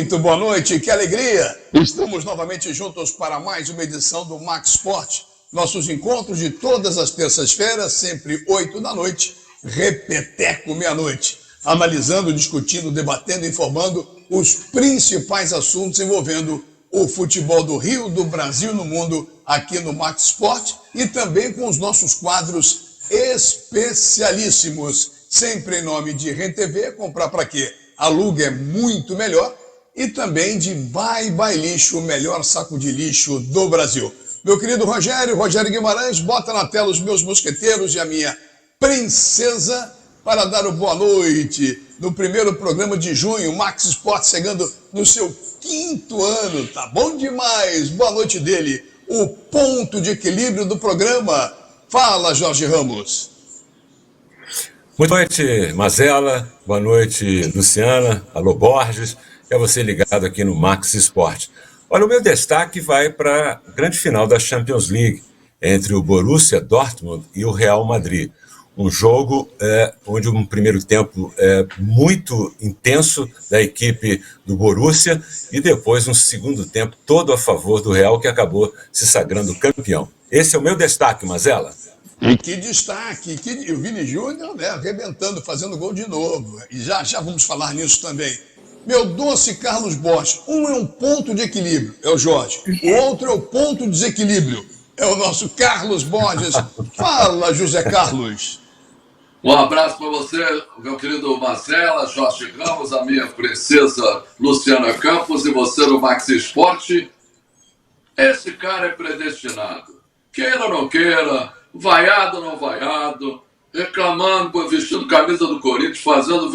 Muito boa noite, que alegria! Estamos novamente juntos para mais uma edição do Max Sport. Nossos encontros de todas as terças-feiras, sempre 8 da noite, repeteco meia-noite. Analisando, discutindo, debatendo, informando os principais assuntos envolvendo o futebol do Rio, do Brasil e no mundo aqui no Max Sport e também com os nossos quadros especialíssimos. Sempre em nome de RenTV, comprar para quê? Aluga é muito melhor. E também de Bye Bye Lixo, o melhor saco de lixo do Brasil. Meu querido Rogério Guimarães, bota na tela os meus mosqueteiros e a minha princesa para dar o boa noite no primeiro programa de junho, Max Sport chegando no seu 5º ano, tá bom demais. Boa noite dele, o ponto de equilíbrio do programa. Fala, Jorge Ramos. Boa noite, Mazella. Boa noite, Luciana. Alô, Borges. É você ligado aqui no Max Sport. Olha, o meu destaque vai para a grande final da Champions League, entre o Borussia Dortmund e o Real Madrid. Um jogo onde um primeiro tempo muito intenso da equipe do Borussia e depois um segundo tempo todo a favor do Real, que acabou se sagrando campeão. Esse é o meu destaque, Mazella. E que destaque, e o Vini Júnior, né, arrebentando, fazendo gol de novo. E já vamos falar nisso também. Meu doce Carlos Borges, um é um ponto de equilíbrio, é o Jorge. O outro é o ponto de desequilíbrio, é o nosso Carlos Borges. Fala, José Carlos. Um abraço para você, meu querido Marcela, Jorge Ramos, a minha princesa Luciana Campos e você do Max Sport. Esse cara é predestinado. Queira ou não queira, vaiado ou não vaiado, reclamando, vestindo camisa do Corinthians, fazendo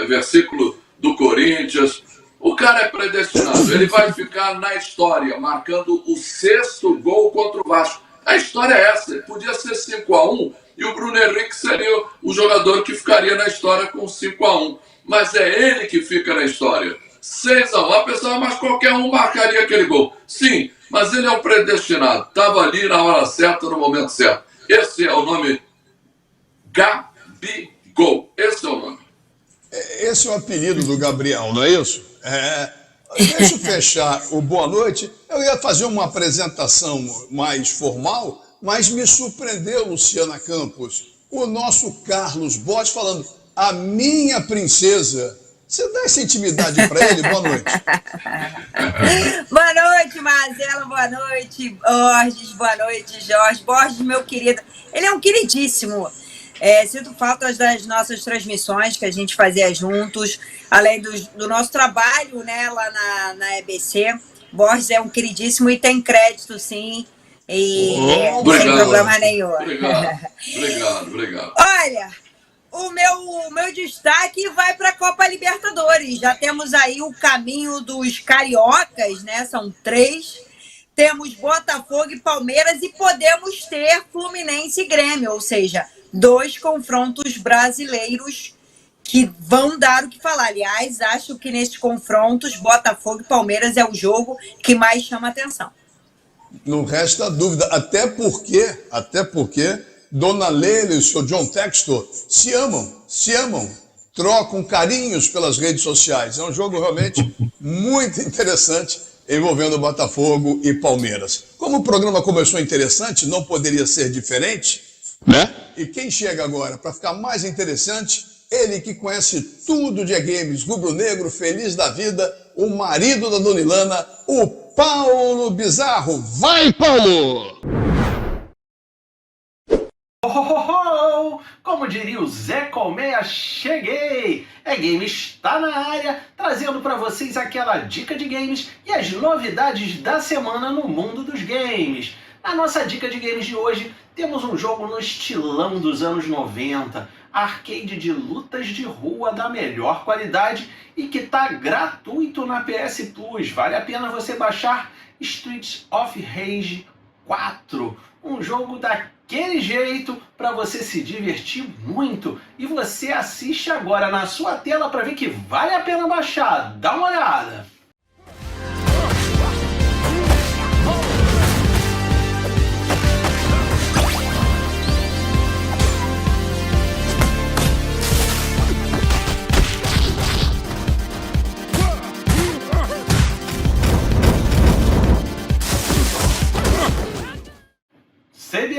versículo do Corinthians. O cara é predestinado. Ele vai ficar na história, marcando o 6º gol contra o Vasco. A história é essa. Podia ser 5-1 e o Bruno Henrique seria o jogador que ficaria na história com 5-1. Mas é ele que fica na história. 6-1. A pessoa, mas qualquer um marcaria aquele gol. Sim, mas ele é um predestinado. Estava ali na hora certa, no momento certo. Esse é o nome Gabigol. Esse é o nome. Esse é o apelido do Gabriel, não é isso? Deixa eu fechar o boa noite. Eu ia fazer uma apresentação mais formal, mas me surpreendeu, Luciana Campos, o nosso Carlos Borges falando, a minha princesa. Você dá essa intimidade para ele? Boa noite. Boa noite, Marcela. Boa noite, Borges. Boa noite, Jorge. Borges, meu querido. Ele é um queridíssimo. Sinto falta das nossas transmissões que a gente fazia juntos, além do nosso trabalho, né, lá na EBC. Borges é um queridíssimo e tem crédito, sim, e sem problema nenhum. Obrigado. Olha, o meu destaque vai para a Copa Libertadores. Já temos aí o caminho dos cariocas, né? São 3. Temos Botafogo e Palmeiras e podemos ter Fluminense e Grêmio, ou seja, 2 confrontos brasileiros que vão dar o que falar. Aliás, acho que nesses confrontos, Botafogo e Palmeiras é o jogo que mais chama atenção. Não resta dúvida, até porque Dona Leila e o seu John Textor se amam, trocam carinhos pelas redes sociais. É um jogo realmente muito interessante envolvendo Botafogo e Palmeiras. Como o programa começou interessante, não poderia ser diferente, né? E quem chega agora para ficar mais interessante, ele que conhece tudo de games, rubro-negro, feliz da vida, o marido da Dona Ilana, o Paulo Bizarro. Vai, Paulo! Como diria o Zé Colmeia, cheguei! Game está na área, trazendo para vocês aquela dica de games e as novidades da semana no mundo dos games. Na nossa dica de games de hoje, temos um jogo no estilão dos anos 90, arcade de lutas de rua da melhor qualidade e que está gratuito na PS Plus. Vale a pena você baixar Streets of Rage 4, um jogo daquele jeito para você se divertir muito. E você assiste agora na sua tela para ver que vale a pena baixar. Dá uma olhada!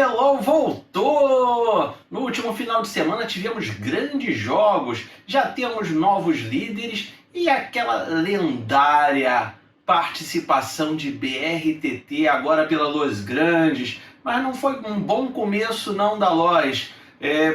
Elon voltou! No último final de semana tivemos grandes jogos, já temos novos líderes e aquela lendária participação de BRTT agora pela Los Grandes, mas não foi um bom começo não da Los.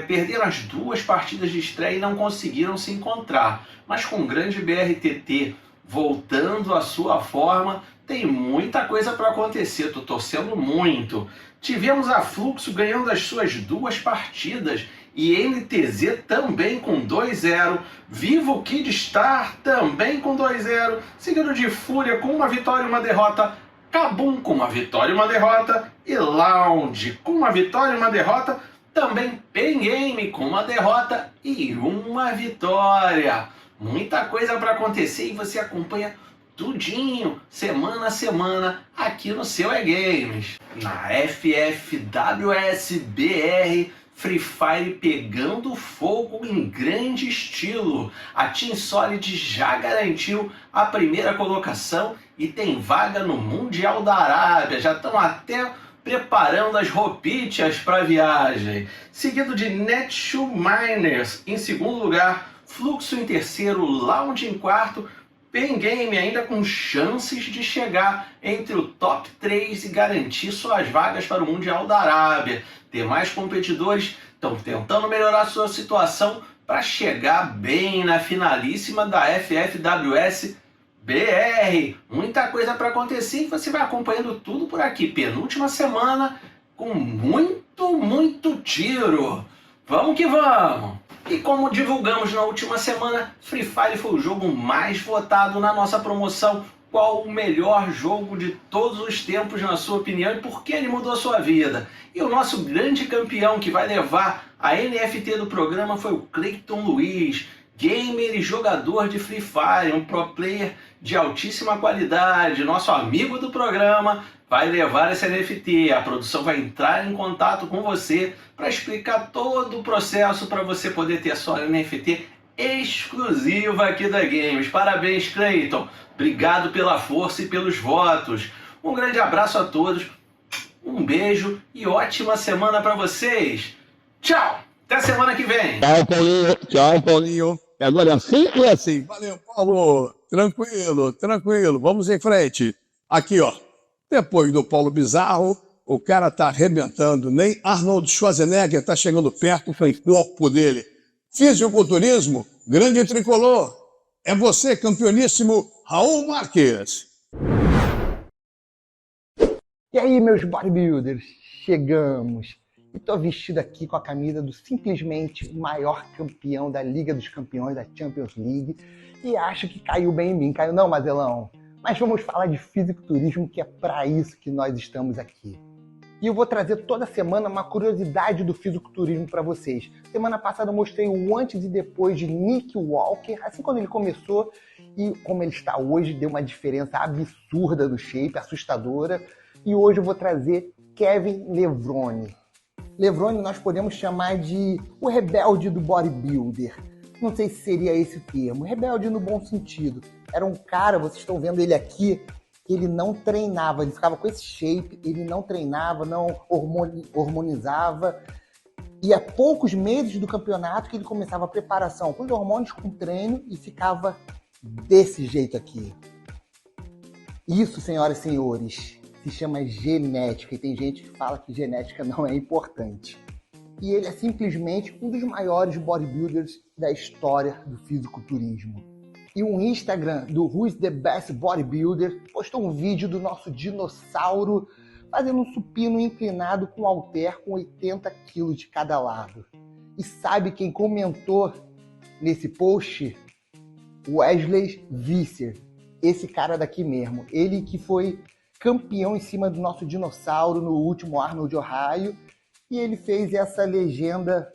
Perderam as 2 partidas de estreia e não conseguiram se encontrar, mas com o grande BRTT voltando à sua forma, tem muita coisa para acontecer, tô torcendo muito. Tivemos a Fluxo ganhando as suas 2 partidas e NTZ também com 2-0. Vivo Kidstar também com 2-0, seguido de Fúria com uma vitória e uma derrota, Kabum com uma vitória e uma derrota e Lounge com uma vitória e uma derrota, também Pen Game com uma derrota e uma vitória. Muita coisa para acontecer e você acompanha tudinho, semana a semana, aqui no seu E-Games. Na FFWS BR, Free Fire pegando fogo em grande estilo. A Team Solid já garantiu a primeira colocação e tem vaga no Mundial da Arábia. Já estão até preparando as roupinhas para a viagem. Seguido de Netshoe Miners em segundo lugar, Fluxo em terceiro, Lounge em quarto, Pen Game ainda com chances de chegar entre o top 3 e garantir suas vagas para o Mundial da Arábia. Demais competidores estão tentando melhorar sua situação para chegar bem na finalíssima da FFWS BR. Muita coisa para acontecer e você vai acompanhando tudo por aqui. Penúltima semana com muito tiro. Vamos que vamos! E como divulgamos na última semana, Free Fire foi o jogo mais votado na nossa promoção. Qual o melhor jogo de todos os tempos, na sua opinião, e por que ele mudou a sua vida? E o nosso grande campeão que vai levar a NFT do programa foi o Cleiton Luiz, gamer e jogador de Free Fire, um pro player de altíssima qualidade, nosso amigo do programa, vai levar esse NFT. A produção vai entrar em contato com você para explicar todo o processo para você poder ter a sua NFT exclusiva aqui da Games. Parabéns, Cleiton. Obrigado pela força e pelos votos. Um grande abraço a todos, um beijo e ótima semana para vocês. Tchau, até semana que vem. Tchau, Paulinho. Tchau, Paulinho. Agora é assim ou é assim? Valeu, Paulo. Tranquilo. Vamos em frente. Aqui, ó. Depois do Paulo Bizarro, o cara tá arrebentando. Nem Arnold Schwarzenegger tá chegando perto com o corpo dele. Fisiculturismo, grande tricolor. É você, campeoníssimo Raul Marques. E aí, meus bodybuilders? Chegamos. E tô vestido aqui com a camisa do simplesmente maior campeão da Liga dos Campeões, da Champions League. E acho que caiu bem em mim. Caiu não, Mazelão? Mas vamos falar de fisiculturismo, que é para isso que nós estamos aqui. E eu vou trazer toda semana uma curiosidade do fisiculturismo para vocês. Semana passada eu mostrei o antes e depois de Nick Walker, assim quando ele começou e como ele está hoje, deu uma diferença absurda no shape, assustadora. E hoje eu vou trazer Kevin Levrone. Levrone nós podemos chamar de o rebelde do bodybuilder. Não sei se seria esse o termo, rebelde no bom sentido. Era um cara, vocês estão vendo ele aqui, que ele não treinava, ele ficava com esse shape, ele não treinava, não hormonizava. E há poucos meses do campeonato que ele começava a preparação com os hormônios, com treino, e ficava desse jeito aqui. Isso, senhoras e senhores, se chama genética, e tem gente que fala que genética não é importante. E ele é simplesmente um dos maiores bodybuilders da história do fisiculturismo. E um Instagram do Who's the Best Bodybuilder postou um vídeo do nosso dinossauro fazendo um supino inclinado com halter com 80 kg de cada lado. E sabe quem comentou nesse post? Wesley Visser, esse cara daqui mesmo. Ele que foi campeão em cima do nosso dinossauro no último Arnold Ohio. E ele fez essa legenda,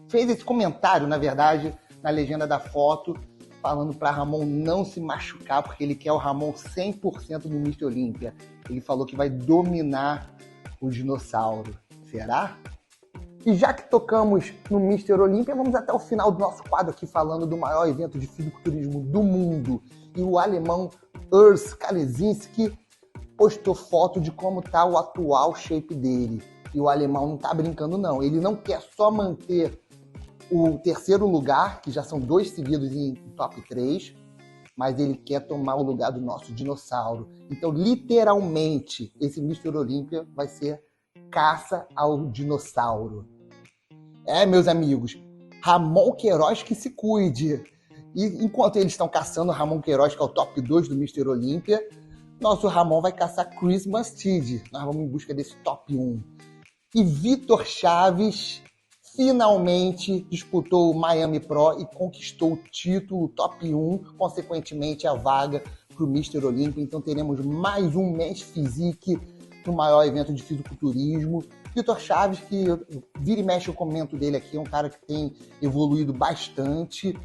fez esse comentário, na verdade, na legenda da foto, falando para Ramon não se machucar, porque ele quer o Ramon 100% no Mr. Olímpia. Ele falou que vai dominar o dinossauro. Será? E já que tocamos no Mr. Olímpia, vamos até o final do nosso quadro aqui falando do maior evento de fisiculturismo do mundo. E o alemão Urs Kalesinski postou foto de como está o atual shape dele. E o alemão não tá brincando, não. Ele não quer só manter o terceiro lugar, que já são 2 seguidos em top 3, mas ele quer tomar o lugar do nosso dinossauro. Então, literalmente, esse Mr. Olímpia vai ser caça ao dinossauro. Meus amigos, Ramon Queiroz que se cuide. E enquanto eles estão caçando o Ramon Queiroz, que é o top 2 do Mr. Olímpia, nosso Ramon vai caçar Chris Mustard. Nós vamos em busca desse top 1. E Vitor Chaves finalmente disputou o Miami Pro e conquistou o título top 1, consequentemente a vaga para o Mr. Olímpia. Então teremos mais um Men's Physique no maior evento de fisiculturismo. Vitor Chaves, que vira e mexe eu comento dele aqui, é um cara que tem evoluído bastante.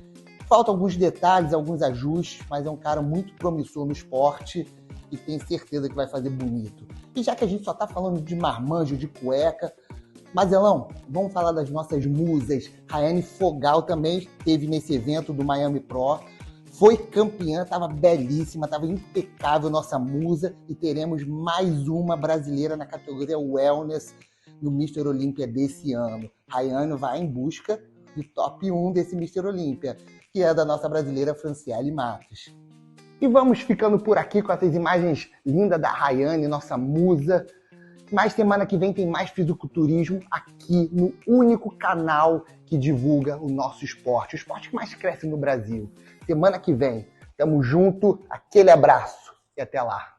Faltam alguns detalhes, alguns ajustes, mas é um cara muito promissor no esporte e tenho certeza que vai fazer bonito. E já que a gente só tá falando de marmanjo, de cueca, Mazelão, vamos falar das nossas musas. Rayane Fogal também esteve nesse evento do Miami Pro, foi campeã, estava belíssima, estava impecável nossa musa, e teremos mais uma brasileira na categoria Wellness no Mr. Olímpia desse ano. Rayane vai em busca do top 1 desse Mr. Olímpia, que é da nossa brasileira Franciele Matos. E vamos ficando por aqui com essas imagens lindas da Rayane, nossa musa. Mas semana que vem tem mais fisiculturismo aqui no único canal que divulga o nosso esporte, o esporte que mais cresce no Brasil. Semana que vem, tamo junto, aquele abraço e até lá.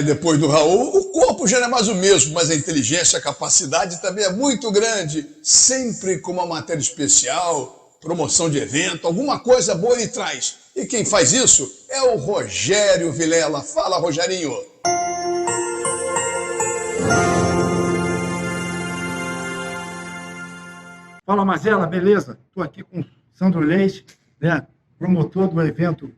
Depois do Raul, o corpo já não é mais o mesmo, mas a inteligência, a capacidade também é muito grande, sempre com uma matéria especial, promoção de evento, alguma coisa boa ele traz. E quem faz isso é o Rogério Vilela. Fala, Rogerinho! Fala, Mazela, beleza? Estou aqui com o Sandro Leite, né, promotor do evento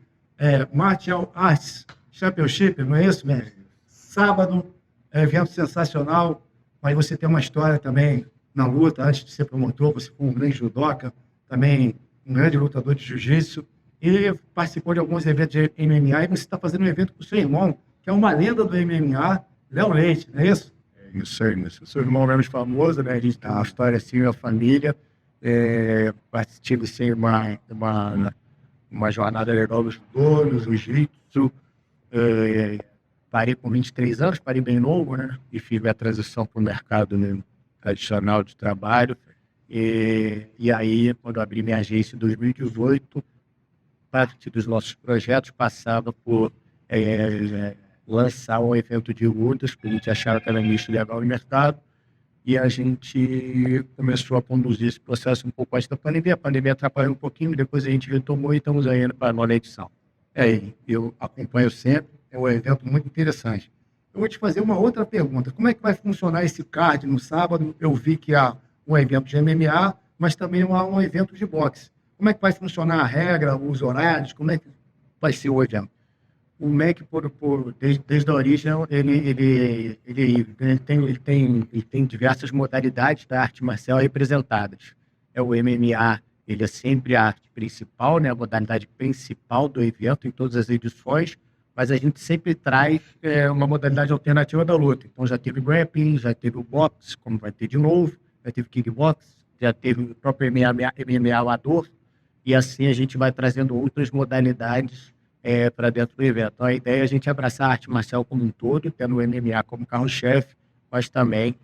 Martial Arts Championship, não é isso, mestre? Sábado, evento sensacional, mas você tem uma história também na luta, antes de ser promotor, você foi um grande judoca, também um grande lutador de jiu-jitsu, e participou de alguns eventos de MMA, e você está fazendo um evento com o seu irmão, que é uma lenda do MMA, Léo Leite, não é isso? Isso aí, seu irmão é mais famoso, né? A gente tem uma história assim, a família. Tive sim uma jornada legal no judô, no jiu-jitsu. Parei com 23 anos, parei bem novo, né? E fiz a transição para o mercado, né, tradicional de trabalho. E aí, quando eu abri minha agência em 2018, parte dos nossos projetos passava por lançar um evento de lutas, que a gente achava que era nicho legal no mercado, e a gente começou a conduzir esse processo um pouco antes da pandemia. A pandemia atrapalhou um pouquinho, depois a gente retomou e estamos aí para a nova edição. Eu acompanho sempre, é um evento muito interessante. Eu vou te fazer uma outra pergunta. Como é que vai funcionar esse card no sábado? Eu vi que há um evento de MMA, mas também há um evento de boxe. Como é que vai funcionar a regra, os horários? Como é que vai ser o evento? O MEC, desde a origem, ele tem diversas modalidades da arte marcial representadas. O MMA, ele é sempre a arte principal, né, a modalidade principal do evento em todas as edições, mas a gente sempre traz uma modalidade alternativa da luta. Então já teve grappling, já teve o boxe, como vai ter de novo, já teve kickbox, já teve o próprio MMA amador, e assim a gente vai trazendo outras modalidades para dentro do evento. Então, a ideia é a gente abraçar a arte marcial como um todo, tendo o MMA como carro-chefe, mas também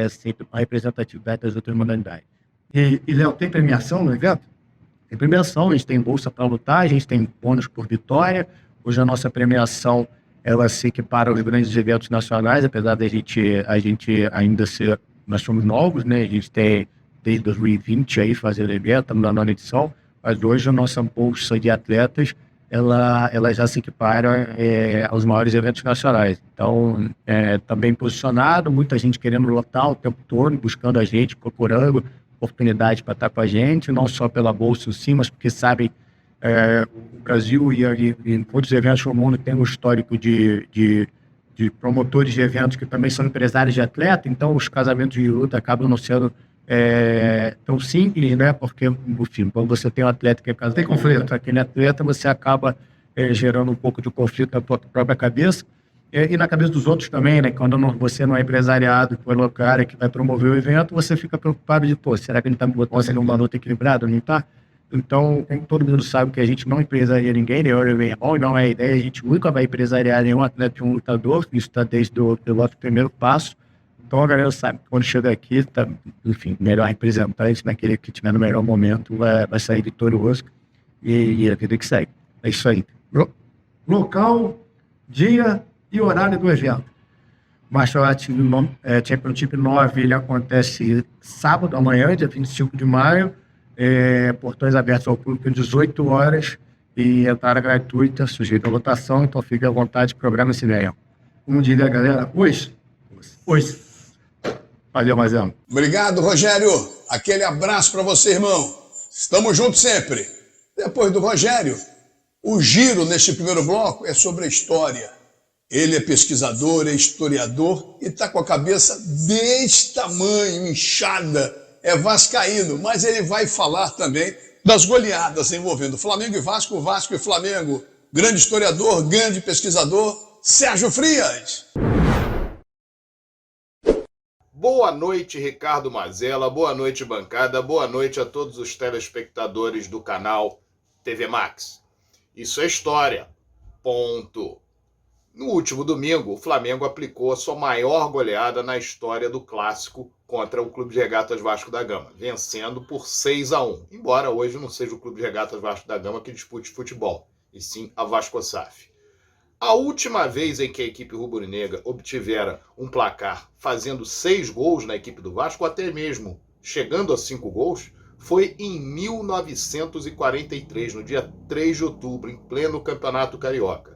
sempre a representatividade das outras modalidades. E Léo, tem premiação no evento? Tem premiação, a gente tem bolsa para lutar, a gente tem bônus por vitória. Hoje a nossa premiação ela se equipara aos grandes eventos nacionais, apesar da a gente ainda ser, nós somos novos, né? A gente tem desde 2020 aí fazendo evento, estamos na 9ª edição, mas hoje a nossa bolsa de atletas ela já se equipara aos maiores eventos nacionais. Então, está bem posicionado, muita gente querendo lotar o tempo todo, buscando a gente, procurando oportunidade para estar com a gente, não só pela bolsa em si, mas porque sabem o Brasil e outros eventos no mundo tem um histórico de promotores de eventos que também são empresários de atleta, então os casamentos de luta acabam não sendo tão simples, né? Porque, enfim, quando você tem um atleta que é casado, tem conflito, aquele atleta você acaba gerando um pouco de conflito na própria cabeça. E na cabeça dos outros também, né? Quando você não é empresariado, for o cara que vai promover o evento, você fica preocupado de, pô, será que ele está botando um valor equilibrado? Não está? Então, como todo mundo sabe que a gente não empresaria ninguém, né? E não é a ideia, a gente nunca vai empresariar nenhum atleta e um lutador, isso está desde o nosso primeiro passo. Então, a galera sabe que quando chega aqui, tá, enfim, melhor representar isso naquele que tiver no melhor momento, vai sair vitorioso e a vida que segue. É isso aí. Local, dia e horário do evento. Martial Arts Championship 9, ele acontece sábado, amanhã, dia 25 de maio, portões abertos ao público às 18 horas e entrada gratuita, sujeito à votação, então fique à vontade, programa-se venham. Como diria a galera, hoje. Valeu, Mazão. Obrigado, Rogério. Aquele abraço para você, irmão. Estamos juntos sempre. Depois do Rogério, o giro neste primeiro bloco é sobre a história. Ele é pesquisador, é historiador e está com a cabeça deste tamanho, inchada, é vascaíno, mas ele vai falar também das goleadas envolvendo Flamengo e Vasco, Vasco e Flamengo. Grande historiador, grande pesquisador, Sérgio Frias. Boa noite, Ricardo Mazella, boa noite, bancada, boa noite a todos os telespectadores do canal TV Max. Isso é história. Ponto. No último domingo, o Flamengo aplicou a sua maior goleada na história do clássico contra o Clube de Regatas Vasco da Gama, vencendo por 6-1, embora hoje não seja o Clube de Regatas Vasco da Gama que dispute futebol, e sim a Vasco SAF. A última vez em que a equipe rubro-negra obtivera um placar fazendo 6 gols na equipe do Vasco, até mesmo chegando a 5 gols, foi em 1943, no dia 3 de outubro, em pleno Campeonato Carioca.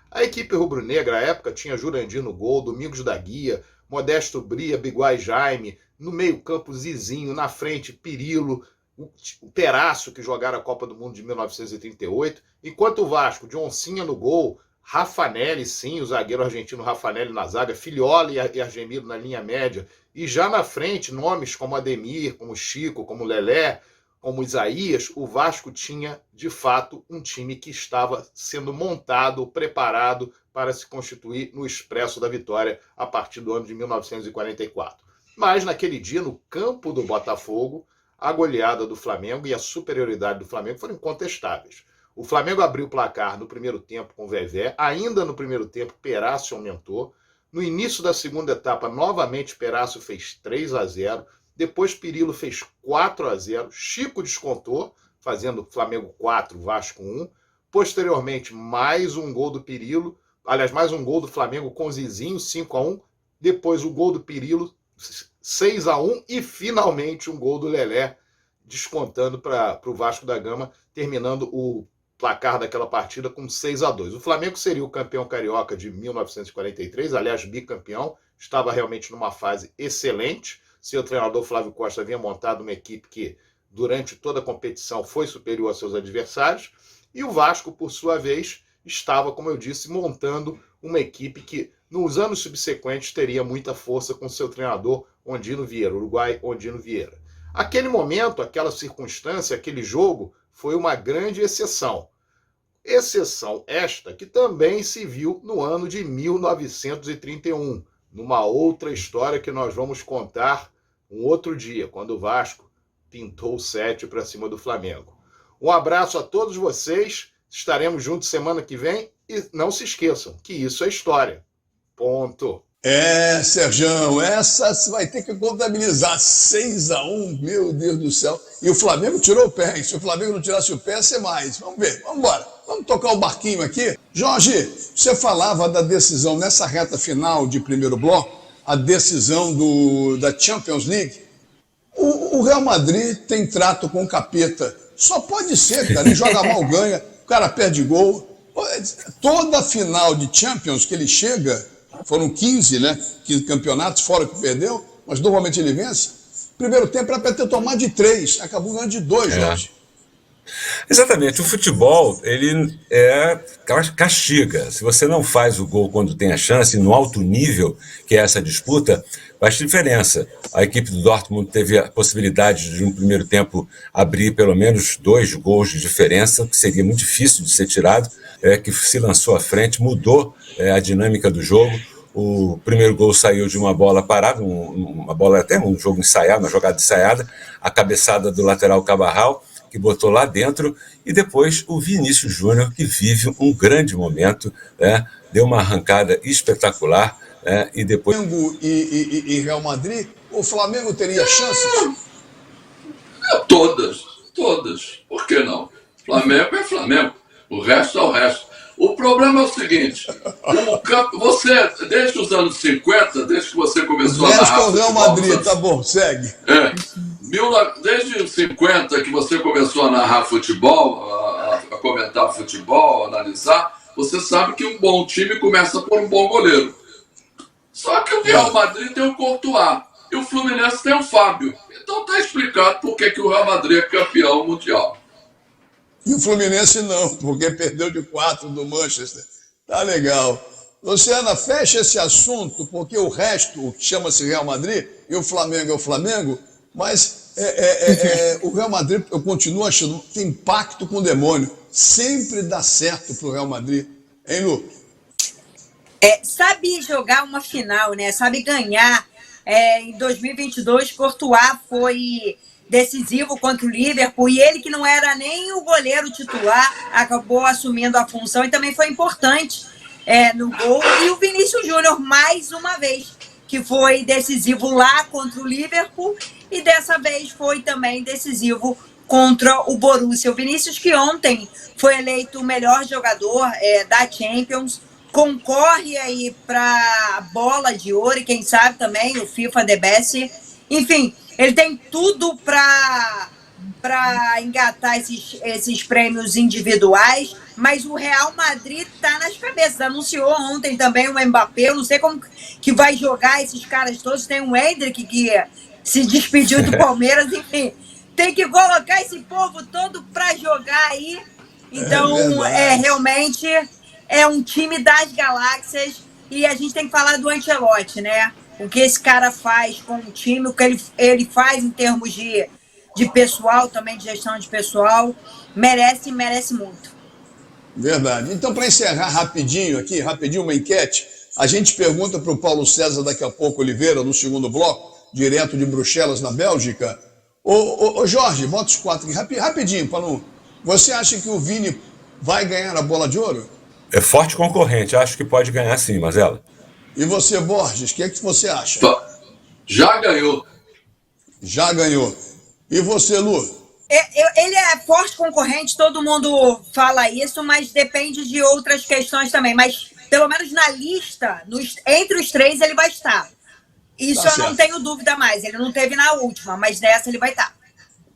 A equipe rubro-negra, à época, tinha Jurandir no gol, Domingos da Guia, Modesto Bria, Biguai Jaime, no meio-campo Zizinho, na frente Pirilo, o Perácio, que jogaram a Copa do Mundo de 1938, enquanto o Vasco, de Oncinha no gol, Raffanelli, sim, o zagueiro argentino Raffanelli na zaga, Filioli e Argemiro na linha média, e já na frente, nomes como Ademir, como Chico, como Lelé, como Isaías, o Vasco tinha, de fato, um time que estava sendo montado, preparado para se constituir no Expresso da Vitória a partir do ano de 1944. Mas, naquele dia, no campo do Botafogo, a goleada do Flamengo e a superioridade do Flamengo foram incontestáveis. O Flamengo abriu o placar no primeiro tempo com o Vevé, ainda no primeiro tempo, Perácio aumentou. No início da segunda etapa, novamente, Perácio fez 3-0. Depois Pirilo fez 4-0, Chico descontou, fazendo Flamengo 4, Vasco 1. Posteriormente, mais um gol do Pirilo, aliás, mais um gol do Flamengo com Zizinho, 5-1. Depois o gol do Pirilo, 6-1. E finalmente um gol do Lelé, descontando para o Vasco da Gama, terminando o placar daquela partida com 6-2. O Flamengo seria o campeão carioca de 1943, aliás, bicampeão, estava realmente numa fase excelente. Seu treinador Flávio Costa havia montado uma equipe que, durante toda a competição, foi superior aos seus adversários. E o Vasco, por sua vez, estava, como eu disse, montando uma equipe que, nos anos subsequentes, teria muita força com seu treinador Ondino Vieira, Uruguai Ondino Vieira. Aquele momento, aquela circunstância, aquele jogo, foi uma grande exceção. Exceção esta que também se viu no ano de 1931, numa outra história que nós vamos contar um outro dia, quando o Vasco pintou o 7 para cima do Flamengo. Um abraço a todos vocês, estaremos juntos semana que vem e não se esqueçam que isso é história. Ponto. Sergião, essa você vai ter que contabilizar 6-1, meu Deus do céu. E o Flamengo tirou o pé, se o Flamengo não tirasse o pé, ia ser mais. Vamos ver, vamos embora. Vamos tocar o barquinho aqui. Jorge, você falava da decisão nessa reta final de primeiro bloco, a decisão da Champions League. O Real Madrid tem trato com o capeta. Só pode ser, cara. Ele joga mal, ganha, o cara perde gol. Toda final de Champions que ele chega, foram 15, né? 15 campeonatos, fora que perdeu, mas normalmente ele vence. Primeiro tempo era para ter tomado de 3, acabou ganhando de 2, Jorge. Exatamente, o futebol, ele castiga. Se você não faz o gol quando tem a chance, no alto nível, que é essa disputa, faz diferença. A equipe do Dortmund teve a possibilidade de, no primeiro tempo, abrir pelo menos 2 gols de diferença, que seria muito difícil de ser tirado, que se lançou à frente, mudou a dinâmica do jogo. O primeiro gol saiu de uma bola parada, uma bola até um jogo ensaiado, uma jogada ensaiada, a cabeçada do lateral Carvajal, que botou lá dentro, e depois o Vinícius Júnior, que vive um grande momento, né? Deu uma arrancada espetacular, né? E depois... Flamengo e Real Madrid, o Flamengo teria chances? Todas. Por que não? Flamengo é Flamengo. O resto é o resto. O problema é o seguinte, você, desde os anos 50, desde que você começou a narrar o Real Madrid, tá bom, segue. Desde os 50 que você começou a narrar futebol, a comentar futebol, a analisar, você sabe que um bom time começa por um bom goleiro. Só que o Real Madrid tem o Courtois e o Fluminense tem o Fábio. Então tá explicado por que o Real Madrid é campeão mundial. E o Fluminense não, porque perdeu de 4 do Manchester. Tá legal. Luciana, fecha esse assunto, porque o resto, o que chama-se Real Madrid, e o Flamengo é o Flamengo, mas o Real Madrid, eu continuo achando, tem pacto com o demônio. Sempre dá certo pro Real Madrid. Hein, Lu? Sabe jogar uma final, né? Sabe ganhar. Em 2022, Courtois foi decisivo contra o Liverpool, e ele, que não era nem o goleiro titular, acabou assumindo a função e também foi importante no gol. E o Vinícius Júnior, mais uma vez, que foi decisivo lá contra o Liverpool e dessa vez foi também decisivo contra o Borussia. O Vinícius, que ontem foi eleito o melhor jogador da Champions, concorre aí para a bola de ouro e quem sabe também o FIFA The Best. Enfim, ele tem tudo para engatar esses prêmios individuais, mas o Real Madrid está nas cabeças. Anunciou ontem também o Mbappé, eu não sei como que vai jogar esses caras todos. Tem o Endrick que se despediu do Palmeiras, enfim. Tem que colocar esse povo todo para jogar aí. Então, realmente é um time das galáxias e a gente tem que falar do Ancelotti, né? O que esse cara faz com o time, o que ele faz em termos de pessoal, também de gestão de pessoal, merece muito. Verdade. Então, para encerrar rapidinho uma enquete, a gente pergunta para o Paulo César daqui a pouco, Oliveira, no segundo bloco, direto de Bruxelas, na Bélgica. Ô Jorge, bota os 4 aqui, rapidinho, para não... Você acha que o Vini vai ganhar a bola de ouro? É forte concorrente, acho que pode ganhar sim, Mazella. E você, Borges, o que você acha? Já ganhou. Já ganhou. E você, Lu? Ele é forte concorrente, todo mundo fala isso, mas depende de outras questões também. Mas, pelo menos na lista, entre os 3, ele vai estar. Isso eu não tenho dúvida mais. Ele não teve na última, mas nessa ele vai estar.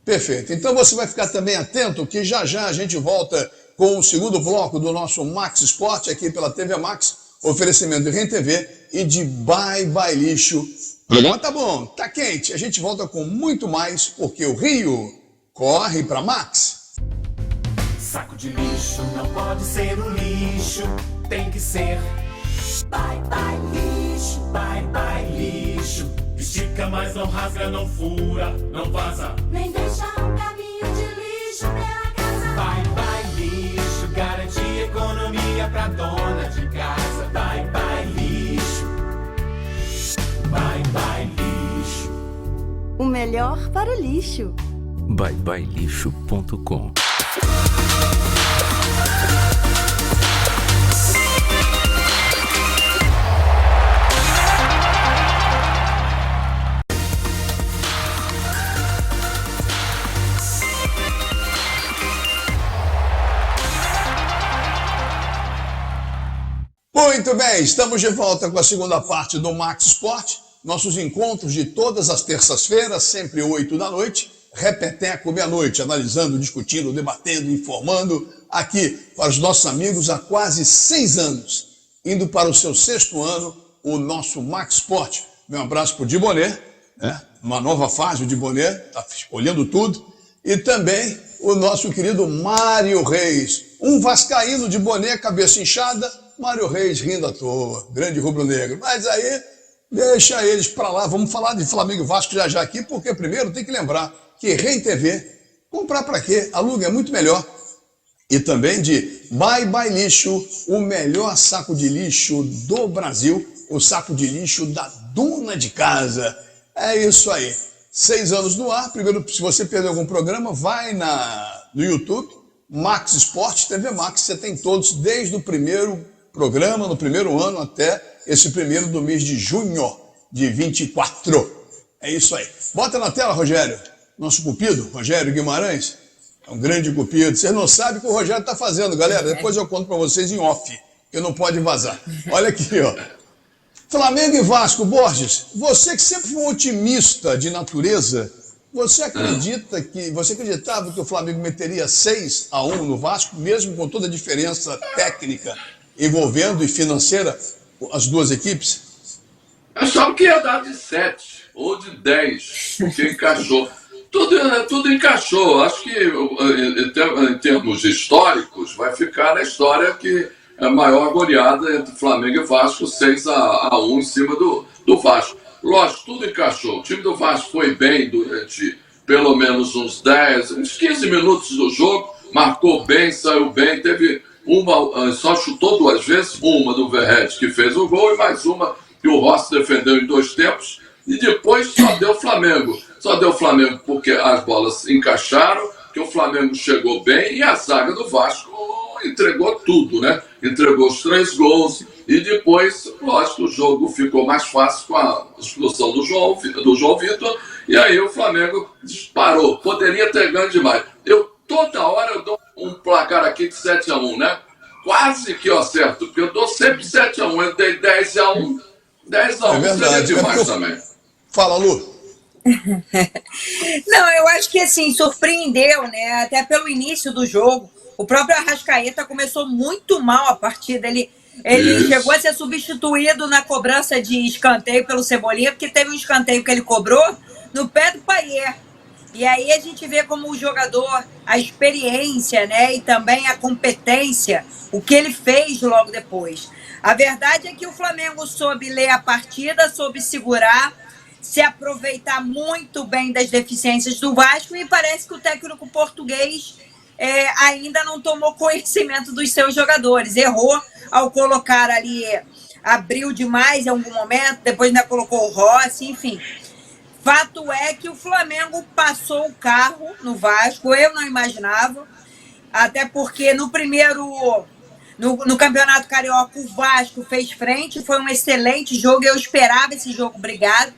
Perfeito. Então você vai ficar também atento que já a gente volta com o segundo bloco do nosso Max Sport aqui pela TV Max. Oferecimento de Rem TV e de Bye Bye Lixo. O programa tá bom, tá quente. A gente volta com muito mais, porque o Rio corre pra Max. Saco de lixo não pode ser um lixo, tem que ser Bye Bye Lixo, Bye Bye Lixo. Estica, mas não rasga, não fura, não vaza, nem deixa um caminho de lixo pela casa. Bye Bye Lixo, garante economia pra dona de casa. Bye Bye Lixo, Bye Bye Lixo. O melhor para o lixo. byebyelixo.com. Muito bem, estamos de volta com a segunda parte do Max Sport. Nossos encontros de todas as terças-feiras, sempre 8 da noite. Repeteco, meia-noite, analisando, discutindo, debatendo, informando, aqui para os nossos amigos há quase 6 anos. Indo para o seu 6º ano, o nosso Max Sport. Meu abraço para o Dibonnet, né? Uma nova fase, o Dibonnet está olhando tudo. E também o nosso querido Mário Reis. Um vascaíno de boné, cabeça inchada, Mário Reis rindo à toa, grande rubro-negro. Mas aí, deixa eles pra lá. Vamos falar de Flamengo e Vasco já aqui, porque primeiro tem que lembrar que Rei TV, comprar pra quê? Aluga, é muito melhor. E também de Bye Bye Lixo, o melhor saco de lixo do Brasil, o saco de lixo da dona de casa. É isso aí. 6 anos no ar. Primeiro, se você perdeu algum programa, vai no YouTube, Max Esporte, TV Max. Você tem todos, desde o primeiro programa, no primeiro ano, até esse primeiro do mês de junho de 24. É isso aí. Bota na tela, Rogério. Nosso cupido, Rogério Guimarães. É um grande cupido. Vocês não sabem o que o Rogério está fazendo, galera. Depois eu conto para vocês em off, que não pode vazar. Olha aqui, ó. Flamengo e Vasco. Borges, você que sempre foi um otimista de natureza, você acreditava que o Flamengo meteria 6-1 no Vasco, mesmo com toda a diferença técnica envolvendo e financeira as duas equipes? Eu achava que ia dar de 7 ou de 10, porque encaixou. Tudo encaixou. Acho que em termos históricos vai ficar na história que é a maior goleada entre Flamengo e Vasco, 6-1 em cima do Vasco. Lógico, tudo encaixou. O time do Vasco foi bem durante pelo menos uns 15 minutos do jogo, marcou bem, saiu bem, teve uma, só chutou 2 vezes, uma do Verratti que fez o gol e mais uma que o Rossi defendeu em 2 tempos, e depois só deu Flamengo. Só deu Flamengo porque as bolas encaixaram, que o Flamengo chegou bem e a zaga do Vasco entregou tudo, né? Entregou os 3 gols e depois, lógico, o jogo ficou mais fácil com a expulsão do João Vitor e aí o Flamengo disparou. Poderia ter ganho demais. Toda hora eu dou um placar aqui de 7-1, né? Quase que eu acerto, porque eu dou sempre 7-1. Eu dei 10-1. 10-1 é verdade, seria demais também. Fala, Lu. Não, eu acho que assim, surpreendeu, né? Até pelo início do jogo. O próprio Arrascaeta começou muito mal a partida. Ele chegou a ser substituído na cobrança de escanteio pelo Cebolinha, porque teve um escanteio que ele cobrou no pé do Payet. E aí a gente vê como o jogador, a experiência, né? E também a competência, o que ele fez logo depois. A verdade é que o Flamengo soube ler a partida, soube segurar, se aproveitar muito bem das deficiências do Vasco, e parece que o técnico português ainda não tomou conhecimento dos seus jogadores. Errou ao colocar ali, abriu demais em algum momento, depois ainda colocou o Rossi, enfim. Fato é que o Flamengo passou o carro no Vasco, eu não imaginava, até porque no Campeonato Carioca o Vasco fez frente, foi um excelente jogo, eu esperava esse jogo brigado.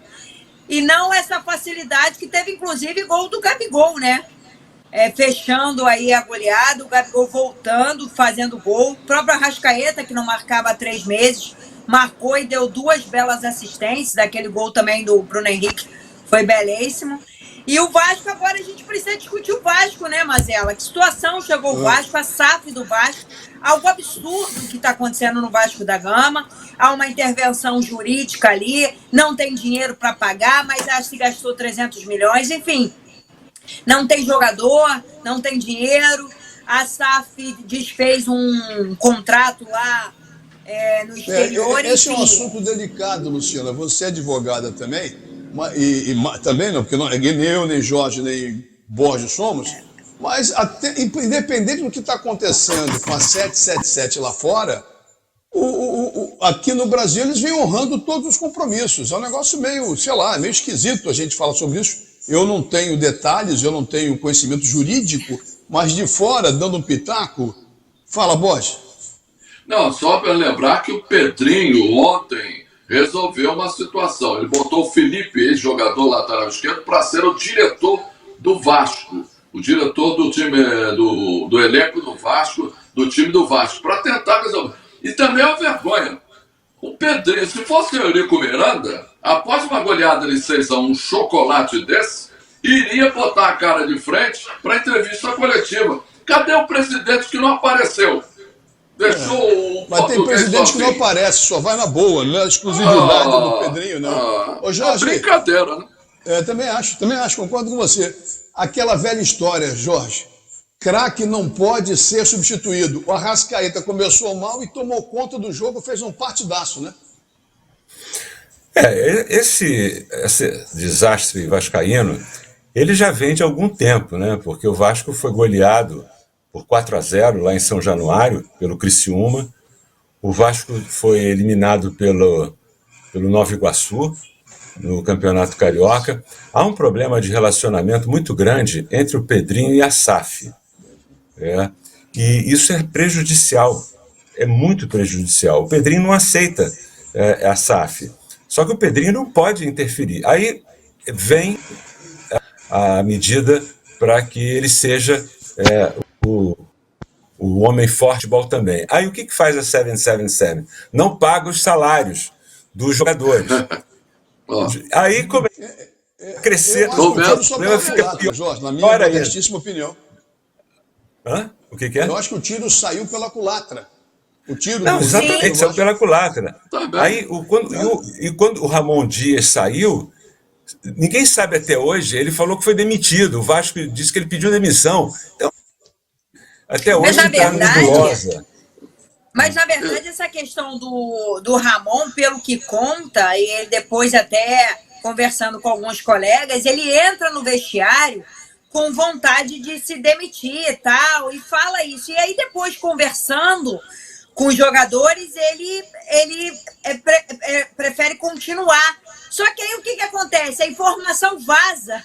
E não essa facilidade que teve, inclusive, gol do Gabigol, né? Fechando aí a goleada, o Gabigol voltando, fazendo gol. O próprio Arrascaeta, que não marcava há 3 meses, marcou e deu 2 belas assistências. Aquele gol também do Bruno Henrique foi belíssimo. E o Vasco, agora a gente precisa discutir o Vasco, né, Mazela? Que situação chegou o Vasco, a SAF do Vasco, algo absurdo que está acontecendo no Vasco da Gama. Há uma intervenção jurídica ali, não tem dinheiro para pagar, mas acho que gastou 300 milhões, enfim. Não tem jogador, não tem dinheiro. A SAF desfez um contrato lá no exterior. Esse é um assunto delicado, Luciana. Você é advogada também, também não, porque nem eu, nem Jorge, nem Borges somos, mas independente do que está acontecendo com a 777 lá fora, aqui no Brasil eles vêm honrando todos os compromissos. É um negócio meio, sei lá, meio esquisito a gente falar sobre isso. Eu não tenho detalhes, eu não tenho conhecimento jurídico, mas de fora, dando um pitaco, fala, Borges. Não, só para lembrar que o Pedrinho ontem resolveu uma situação. Ele botou o Felipe, ex-jogador lateral esquerdo, para ser o diretor do Vasco. O diretor do time, do elenco do Vasco, do time do Vasco, para tentar resolver. E também é uma vergonha. O Pedrinho, se fosse o Eurico Miranda, após uma goleada de 6-1, um chocolate desse, iria botar a cara de frente para a entrevista coletiva. Cadê o presidente que não apareceu? Deixou o Mas tem presidente que não aparece, só vai na boa, não é a exclusividade do Pedrinho, não. Ô, Jorge, é brincadeira, né? Também acho, concordo com você. Aquela velha história, Jorge, Craque não pode ser substituído. O Arrascaeta começou mal e tomou conta do jogo, fez um partidaço, né? Esse desastre vascaíno, ele já vem de algum tempo, né? Porque o Vasco foi goleado por 4-0 lá em São Januário, pelo Criciúma. O Vasco foi eliminado pelo Nova Iguaçu, no Campeonato Carioca. Há um problema de relacionamento muito grande entre o Pedrinho e a SAF. E isso é prejudicial, é muito prejudicial. O Pedrinho não aceita a SAF, só que o Pedrinho não pode interferir. Aí vem a medida para que ele seja o homem forte futebol também. Aí o que faz a 777? Não paga os salários dos jogadores. Aí começa a crescer, o problema fica pior. Jorge, na minha modestíssima opinião. O que é? Eu acho que o tiro saiu pela culatra. O tiro não, exatamente, saiu pela culatra. Aí, quando o Ramon Dias saiu, ninguém sabe até hoje, ele falou que foi demitido. O Vasco disse que ele pediu demissão. Então, até hoje está nebulosa. Mas, na verdade, essa questão do Ramon, pelo que conta, e ele depois até conversando com alguns colegas, ele entra no vestiário com vontade de se demitir e tal, e fala isso. E aí, depois, conversando com os jogadores, ele prefere continuar. Só que aí, o que acontece? A informação vaza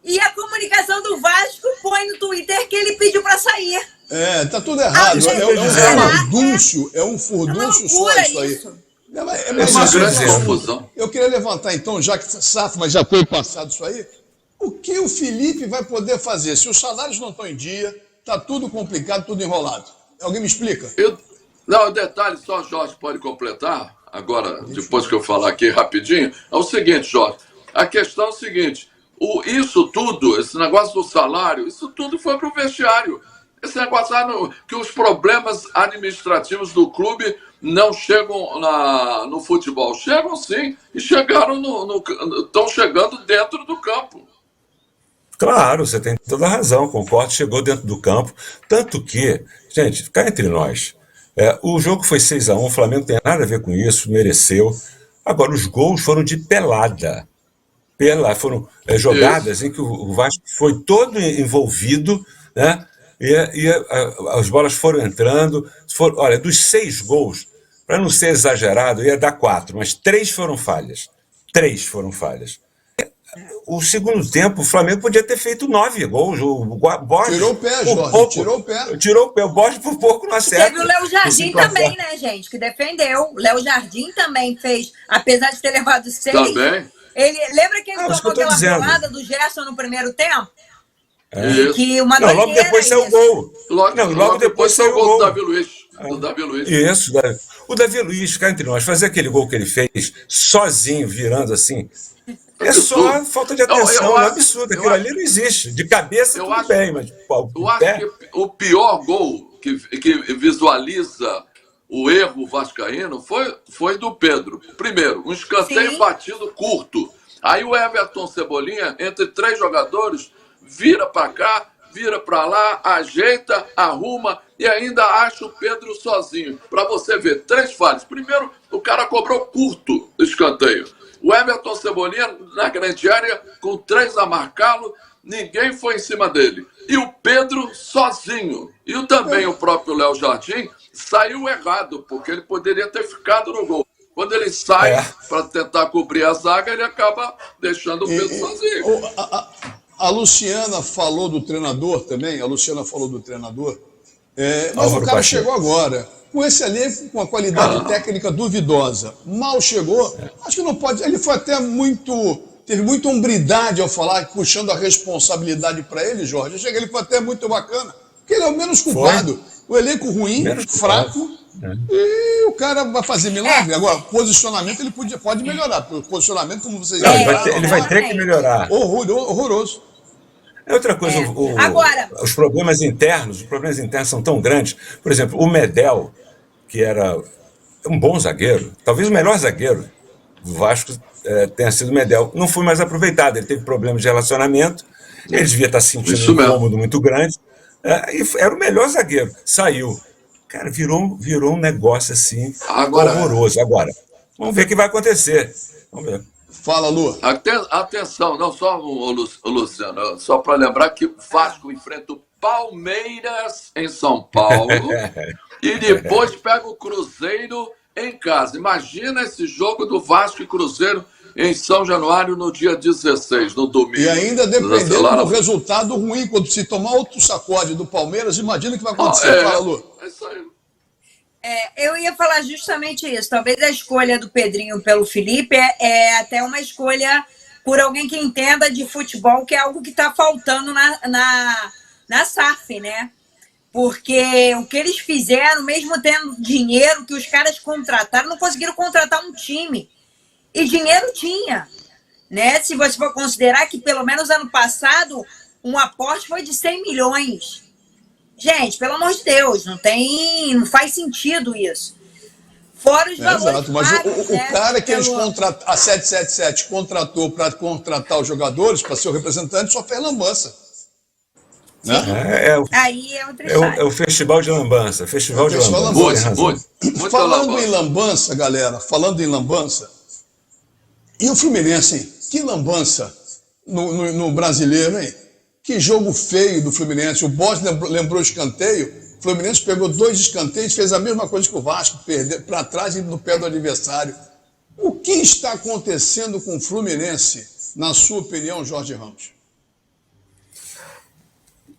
e a comunicação do Vasco põe no Twitter que ele pediu para sair. Tá tudo errado. É um furdúncio só isso aí. É uma grande confusão. Eu queria levantar, então, já que SAF, mas já foi passado isso aí, o que o Felipe vai poder fazer? Se os salários não estão em dia, está tudo complicado, tudo enrolado. Alguém me explica? Não, detalhe só, Jorge, pode completar, agora, depois que eu falar aqui rapidinho, é o seguinte, Jorge, a questão é o seguinte, isso tudo, esse negócio do salário, isso tudo foi para o vestiário. Esse negócio que os problemas administrativos do clube não chegam no futebol. Chegam sim, e estão chegando dentro do campo. Claro, você tem toda a razão, concordo, chegou dentro do campo. Tanto que, gente, cá entre nós, o jogo foi 6-1, o Flamengo não tem nada a ver com isso, mereceu. Agora, os gols foram de pelada. Foram jogadas em que o Vasco foi todo envolvido, né? E as bolas foram entrando. Olha, dos 6 gols, para não ser exagerado, ia dar 4, mas 3 foram falhas. 3 foram falhas. O segundo tempo, o Flamengo podia ter feito 9 gols. O Borges, tirou o pé, Jorge, tirou o pé. Tirou o pé. O Borges por pouco não acerta. Teve o Léo Jardim também, né, gente, que defendeu. O Léo Jardim também fez, apesar de ter levado 6. Também. Lembra que ele tomou aquela bolada do Gerson no primeiro tempo? Que uma logo depois saiu o gol. Logo depois saiu o gol do Davi Luiz. Do Davi Luiz. Isso, o Davi Luiz, cá entre nós, fazer aquele gol que ele fez sozinho, virando assim, é só falta de atenção, é absurdo. Aquilo ali não existe. De cabeça tudo bem, mas eu acho que o pior gol que visualiza o erro vascaíno foi do Pedro. Primeiro, um escanteio batido curto. Aí o Everton Cebolinha, entre 3 jogadores, vira para cá, vira para lá, ajeita, arruma e ainda acha o Pedro sozinho. Para você ver, 3 falhas. Primeiro, o cara cobrou curto o escanteio. O Everton Cebolinha na grande área, com 3 a marcá-lo, ninguém foi em cima dele. E o Pedro sozinho. E também o próprio Léo Jardim saiu errado, porque ele poderia ter ficado no gol. Quando ele sai para tentar cobrir a zaga, ele acaba deixando o Pedro sozinho. A Luciana falou do treinador também, mas o cara chegou agora, com esse elenco, com a qualidade técnica duvidosa. Mal chegou, acho que não pode, ele foi até teve muita hombridade ao falar, puxando a responsabilidade para ele, Jorge. Eu achei que ele foi até muito bacana, porque ele é o menos culpado. O elenco ruim, fraco, e o cara vai fazer milagre. Agora, posicionamento ele pode melhorar, porque o posicionamento, como vocês ele vai ter que melhorar. Horroroso. Outra coisa, os problemas internos são tão grandes. Por exemplo, o Medel, que era um bom zagueiro, talvez o melhor zagueiro do Vasco tenha sido o Medel, não foi mais aproveitado. Ele teve problemas de relacionamento, ele devia estar sentindo um incômodo muito grande. Era o melhor zagueiro. Saiu. Cara, virou um negócio assim Agora, horroroso. Agora, vamos ver o que vai acontecer. Vamos ver. Fala, Lu. atenção, não só o Luciano, só para lembrar que o Vasco enfrenta o Palmeiras em São Paulo e depois pega o Cruzeiro em casa. Imagina esse jogo do Vasco e Cruzeiro em São Januário no dia 16, no domingo. E ainda dependendo do resultado ruim, quando se tomar outro sacode do Palmeiras, imagina o que vai acontecer. Fala, Lu. É isso aí. Eu ia falar justamente isso. Talvez a escolha do Pedrinho pelo Felipe é até uma escolha por alguém que entenda de futebol, que é algo que está faltando na SAF, né? Porque o que eles fizeram, mesmo tendo dinheiro que os caras contrataram, não conseguiram contratar um time. E dinheiro tinha, né? Se você for considerar que pelo menos ano passado um aporte foi de 100 milhões. Gente, pelo amor de Deus, não faz sentido isso. Fora os valores. Exato, mas o cara que eles contrataram, a 777 contratou para contratar os jogadores, para ser o representante, só fez lambança. Né? Aí é outra história. É o Festival de Lambança. Festival de Lambança. Muito falando em lambança, galera, falando em lambança, e o Fluminense, hein? Que lambança no brasileiro, hein? Que jogo feio do Fluminense. O Boss lembrou o escanteio. O Fluminense pegou 2 escanteios, fez a mesma coisa que o Vasco, perdeu para trás e no pé do adversário. O que está acontecendo com o Fluminense, na sua opinião, Jorge Ramos?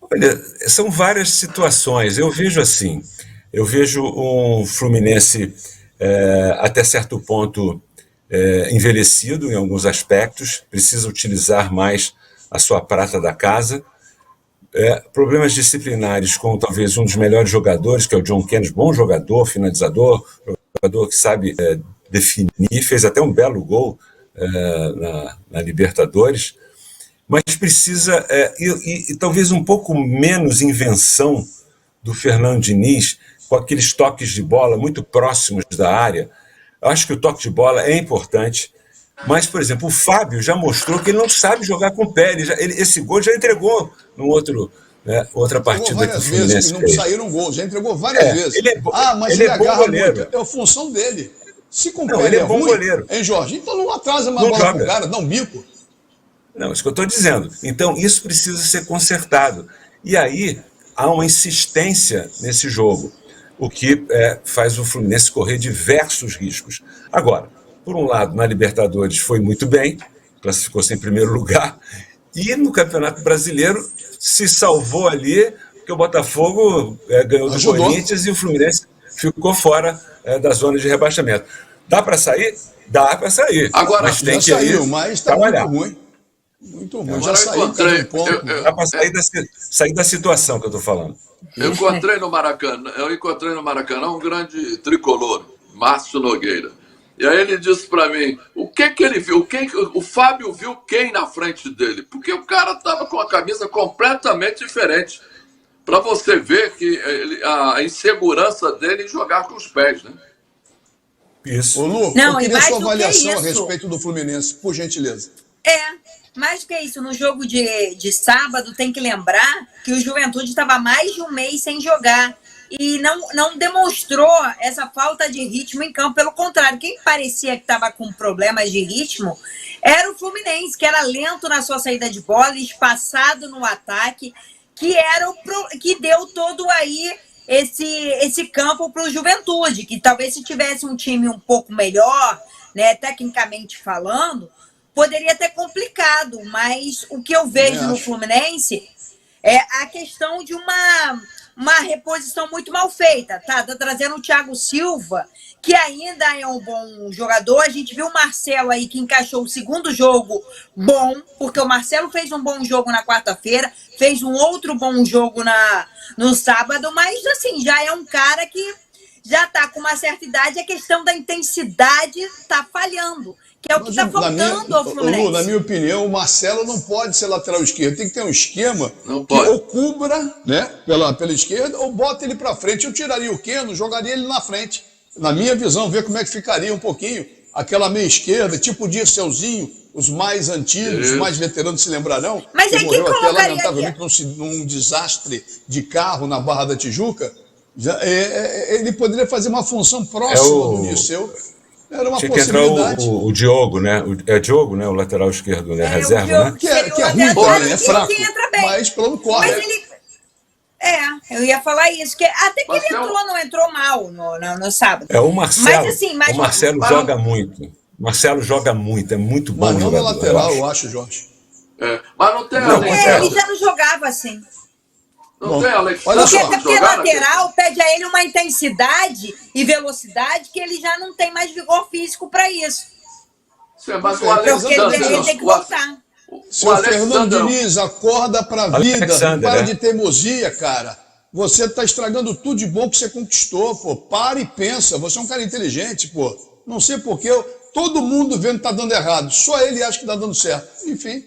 Olha, são várias situações. Eu vejo um Fluminense até certo ponto envelhecido em alguns aspectos, precisa utilizar mais a sua prata da casa. Problemas disciplinares com talvez um dos melhores jogadores, que é o John Kennedy, bom jogador, finalizador, jogador que sabe definir, fez até um belo gol na Libertadores, mas precisa, e talvez um pouco menos invenção do Fernando Diniz, com aqueles toques de bola muito próximos da área. Eu acho que o toque de bola é importante, mas, por exemplo, o Fábio já mostrou que ele não sabe jogar com o pé. Esse gol já entregou outra partida que o Fluminense vezes, não saíram gols, já entregou várias vezes. Mas ele é bom agarra goleiro. muito, é a função dele. Se com o Não, pé ele é bom ruim, goleiro. hein, Jorge? Então não atrasa mais Não bola joga. pro cara, dá um bico. Não, isso que eu estou dizendo. Então, isso precisa ser consertado. E aí, há uma insistência nesse jogo, o que faz o Fluminense correr diversos riscos. Agora, por um lado, na Libertadores foi muito bem, classificou-se em primeiro lugar, e no Campeonato Brasileiro se salvou ali, porque o Botafogo ganhou do Corinthians e o Fluminense ficou fora da zona de rebaixamento. Dá para sair? Dá para sair. Agora, mas tem que saiu, mas está trabalhar. muito ruim. Muito ruim. Agora Já saiu de um ponto. Dá para sair da situação que eu estou falando. Eu encontrei no Maracanã um grande tricolor, Márcio Nogueira. E aí ele disse para mim, o que ele viu? O Fábio viu quem na frente dele? Porque o cara estava com a camisa completamente diferente. Para você ver que a insegurança dele em jogar com os pés, né? Isso. Ô, Lu, Não, eu queria e mais sua do que avaliação a isso. respeito do Fluminense, por gentileza. Mais do que isso, no jogo de sábado, tem que lembrar que o Juventude estava mais de um mês sem jogar e não demonstrou essa falta de ritmo em campo. Pelo contrário, quem parecia que estava com problemas de ritmo era o Fluminense, que era lento na sua saída de bola, espaçado no ataque, que deu todo aí esse campo para o Juventude, que talvez se tivesse um time um pouco melhor, né, tecnicamente falando, poderia ter complicado, mas o que eu vejo no Fluminense é a questão de uma reposição muito mal feita, tá? Tá trazendo o Thiago Silva, que ainda é um bom jogador. A gente viu o Marcelo aí, que encaixou o segundo jogo bom, porque o Marcelo fez um bom jogo na quarta-feira, fez um outro bom jogo no sábado, mas assim, já é um cara que já tá com uma certa idade, a questão da intensidade tá falhando, que é o que está faltando ao Fluminense. Lu, na minha opinião, o Marcelo não pode ser lateral esquerdo. Tem que ter um esquema que ou cubra, né, pela esquerda ou bota ele para frente. Eu tiraria o Keno, jogaria ele na frente. Na minha visão, ver como é que ficaria um pouquinho aquela meia esquerda, tipo o Dirceuzinho, Os mais antigos, os mais veteranos se lembrarão. Mas aí quem morreu até colocaria lamentavelmente num desastre de carro na Barra da Tijuca. Ele poderia fazer uma função próxima do Niceu. Era uma Tinha que entrar possibilidade. o Diogo, né? É Diogo, né? O lateral esquerdo, né? Reserva, Diogo, né? Que é ruim também, é fraco. Mas pelo menos corre. Mas ele... eu ia falar isso. Até que ele não entrou mal no sábado. É o Marcelo. Mas, assim, o Marcelo joga muito. O Marcelo joga muito, é muito bom mas não jogador. na lateral, eu acho, Jorge. Mas não tem ele já não jogava assim. Não tem, Alex. Olha só. Porque lateral pede a ele uma intensidade e velocidade que ele já não tem mais vigor físico para isso. Mas o Alexandre... Ele tem que voltar. Seu Fernando Diniz, acorda pra vida. Alexander, Para de teimosia, cara. Você está estragando tudo de bom que você conquistou, pô. Para e pensa. Você é um cara inteligente, pô. Não sei porquê. Todo mundo vendo que tá dando errado. Só ele acha que tá dando certo. Enfim.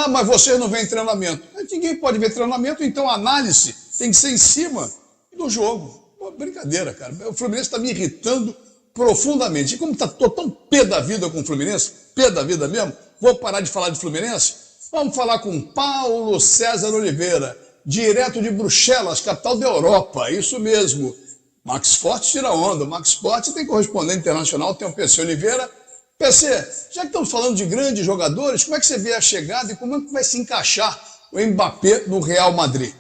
Mas vocês não veem treinamento. Ninguém pode ver treinamento, então a análise tem que ser em cima do jogo. Pô, brincadeira, cara. O Fluminense está me irritando profundamente. E como tô tão pé da vida com o Fluminense, pé da vida mesmo, vou parar de falar de Fluminense? Vamos falar com Paulo César Oliveira, direto de Bruxelas, capital da Europa. Isso mesmo. Max Forte tira onda. Max Forte tem correspondente internacional, tem o PC Oliveira. PC, já que estamos falando de grandes jogadores, como é que você vê a chegada e como é que vai se encaixar o Mbappé no Real Madrid?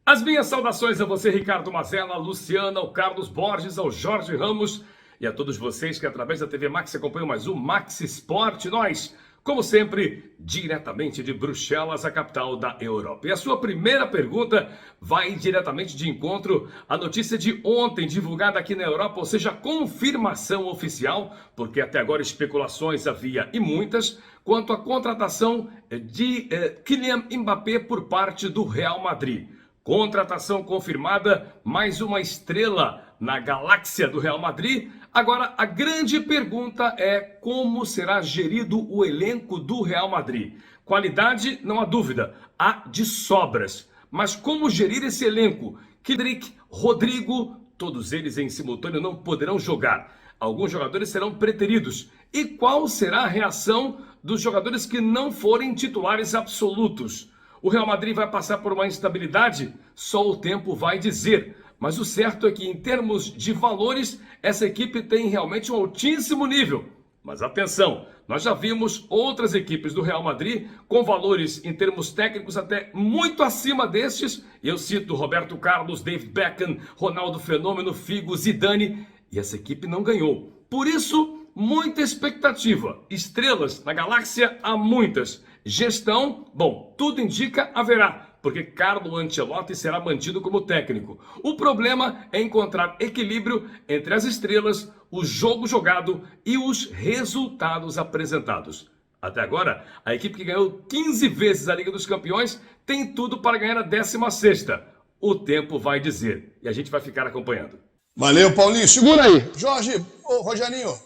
As minhas saudações a você, Ricardo Mazella, a Luciana, ao Carlos Borges, ao Jorge Ramos e a todos vocês que através da TV Max acompanham mais um Max Sport. Nós, como sempre, diretamente de Bruxelas, a capital da Europa. E a sua primeira pergunta vai diretamente de encontro à notícia de ontem, divulgada aqui na Europa, ou seja, confirmação oficial, porque até agora especulações havia e muitas, quanto à contratação de Kylian Mbappé por parte do Real Madrid. Contratação confirmada, mais uma estrela na galáxia do Real Madrid. Agora, a grande pergunta é como será gerido o elenco do Real Madrid. Qualidade, não há dúvida, há de sobras. Mas como gerir esse elenco? Kendrick, Rodrigo, todos eles em simultâneo não poderão jogar. Alguns jogadores serão preteridos. E qual será a reação dos jogadores que não forem titulares absolutos? O Real Madrid vai passar por uma instabilidade? Só o tempo vai dizer. Mas o certo é que, em termos de valores, essa equipe tem realmente um altíssimo nível. Mas atenção, nós já vimos outras equipes do Real Madrid com valores em termos técnicos até muito acima destes. Eu cito Roberto Carlos, David Beckham, Ronaldo Fenômeno, Figo, Zidane. E essa equipe não ganhou. Por isso, muita expectativa. Estrelas na galáxia há muitas. Gestão, bom, tudo indica haverá, porque Carlo Ancelotti será mantido como técnico. O problema é encontrar equilíbrio entre as estrelas, o jogo jogado e os resultados apresentados. Até agora, a equipe que ganhou 15 vezes a Liga dos Campeões tem tudo para ganhar a 16ª. O tempo vai dizer e a gente vai ficar acompanhando. Valeu, Paulinho. Segura aí. Jorge, Rogerinho,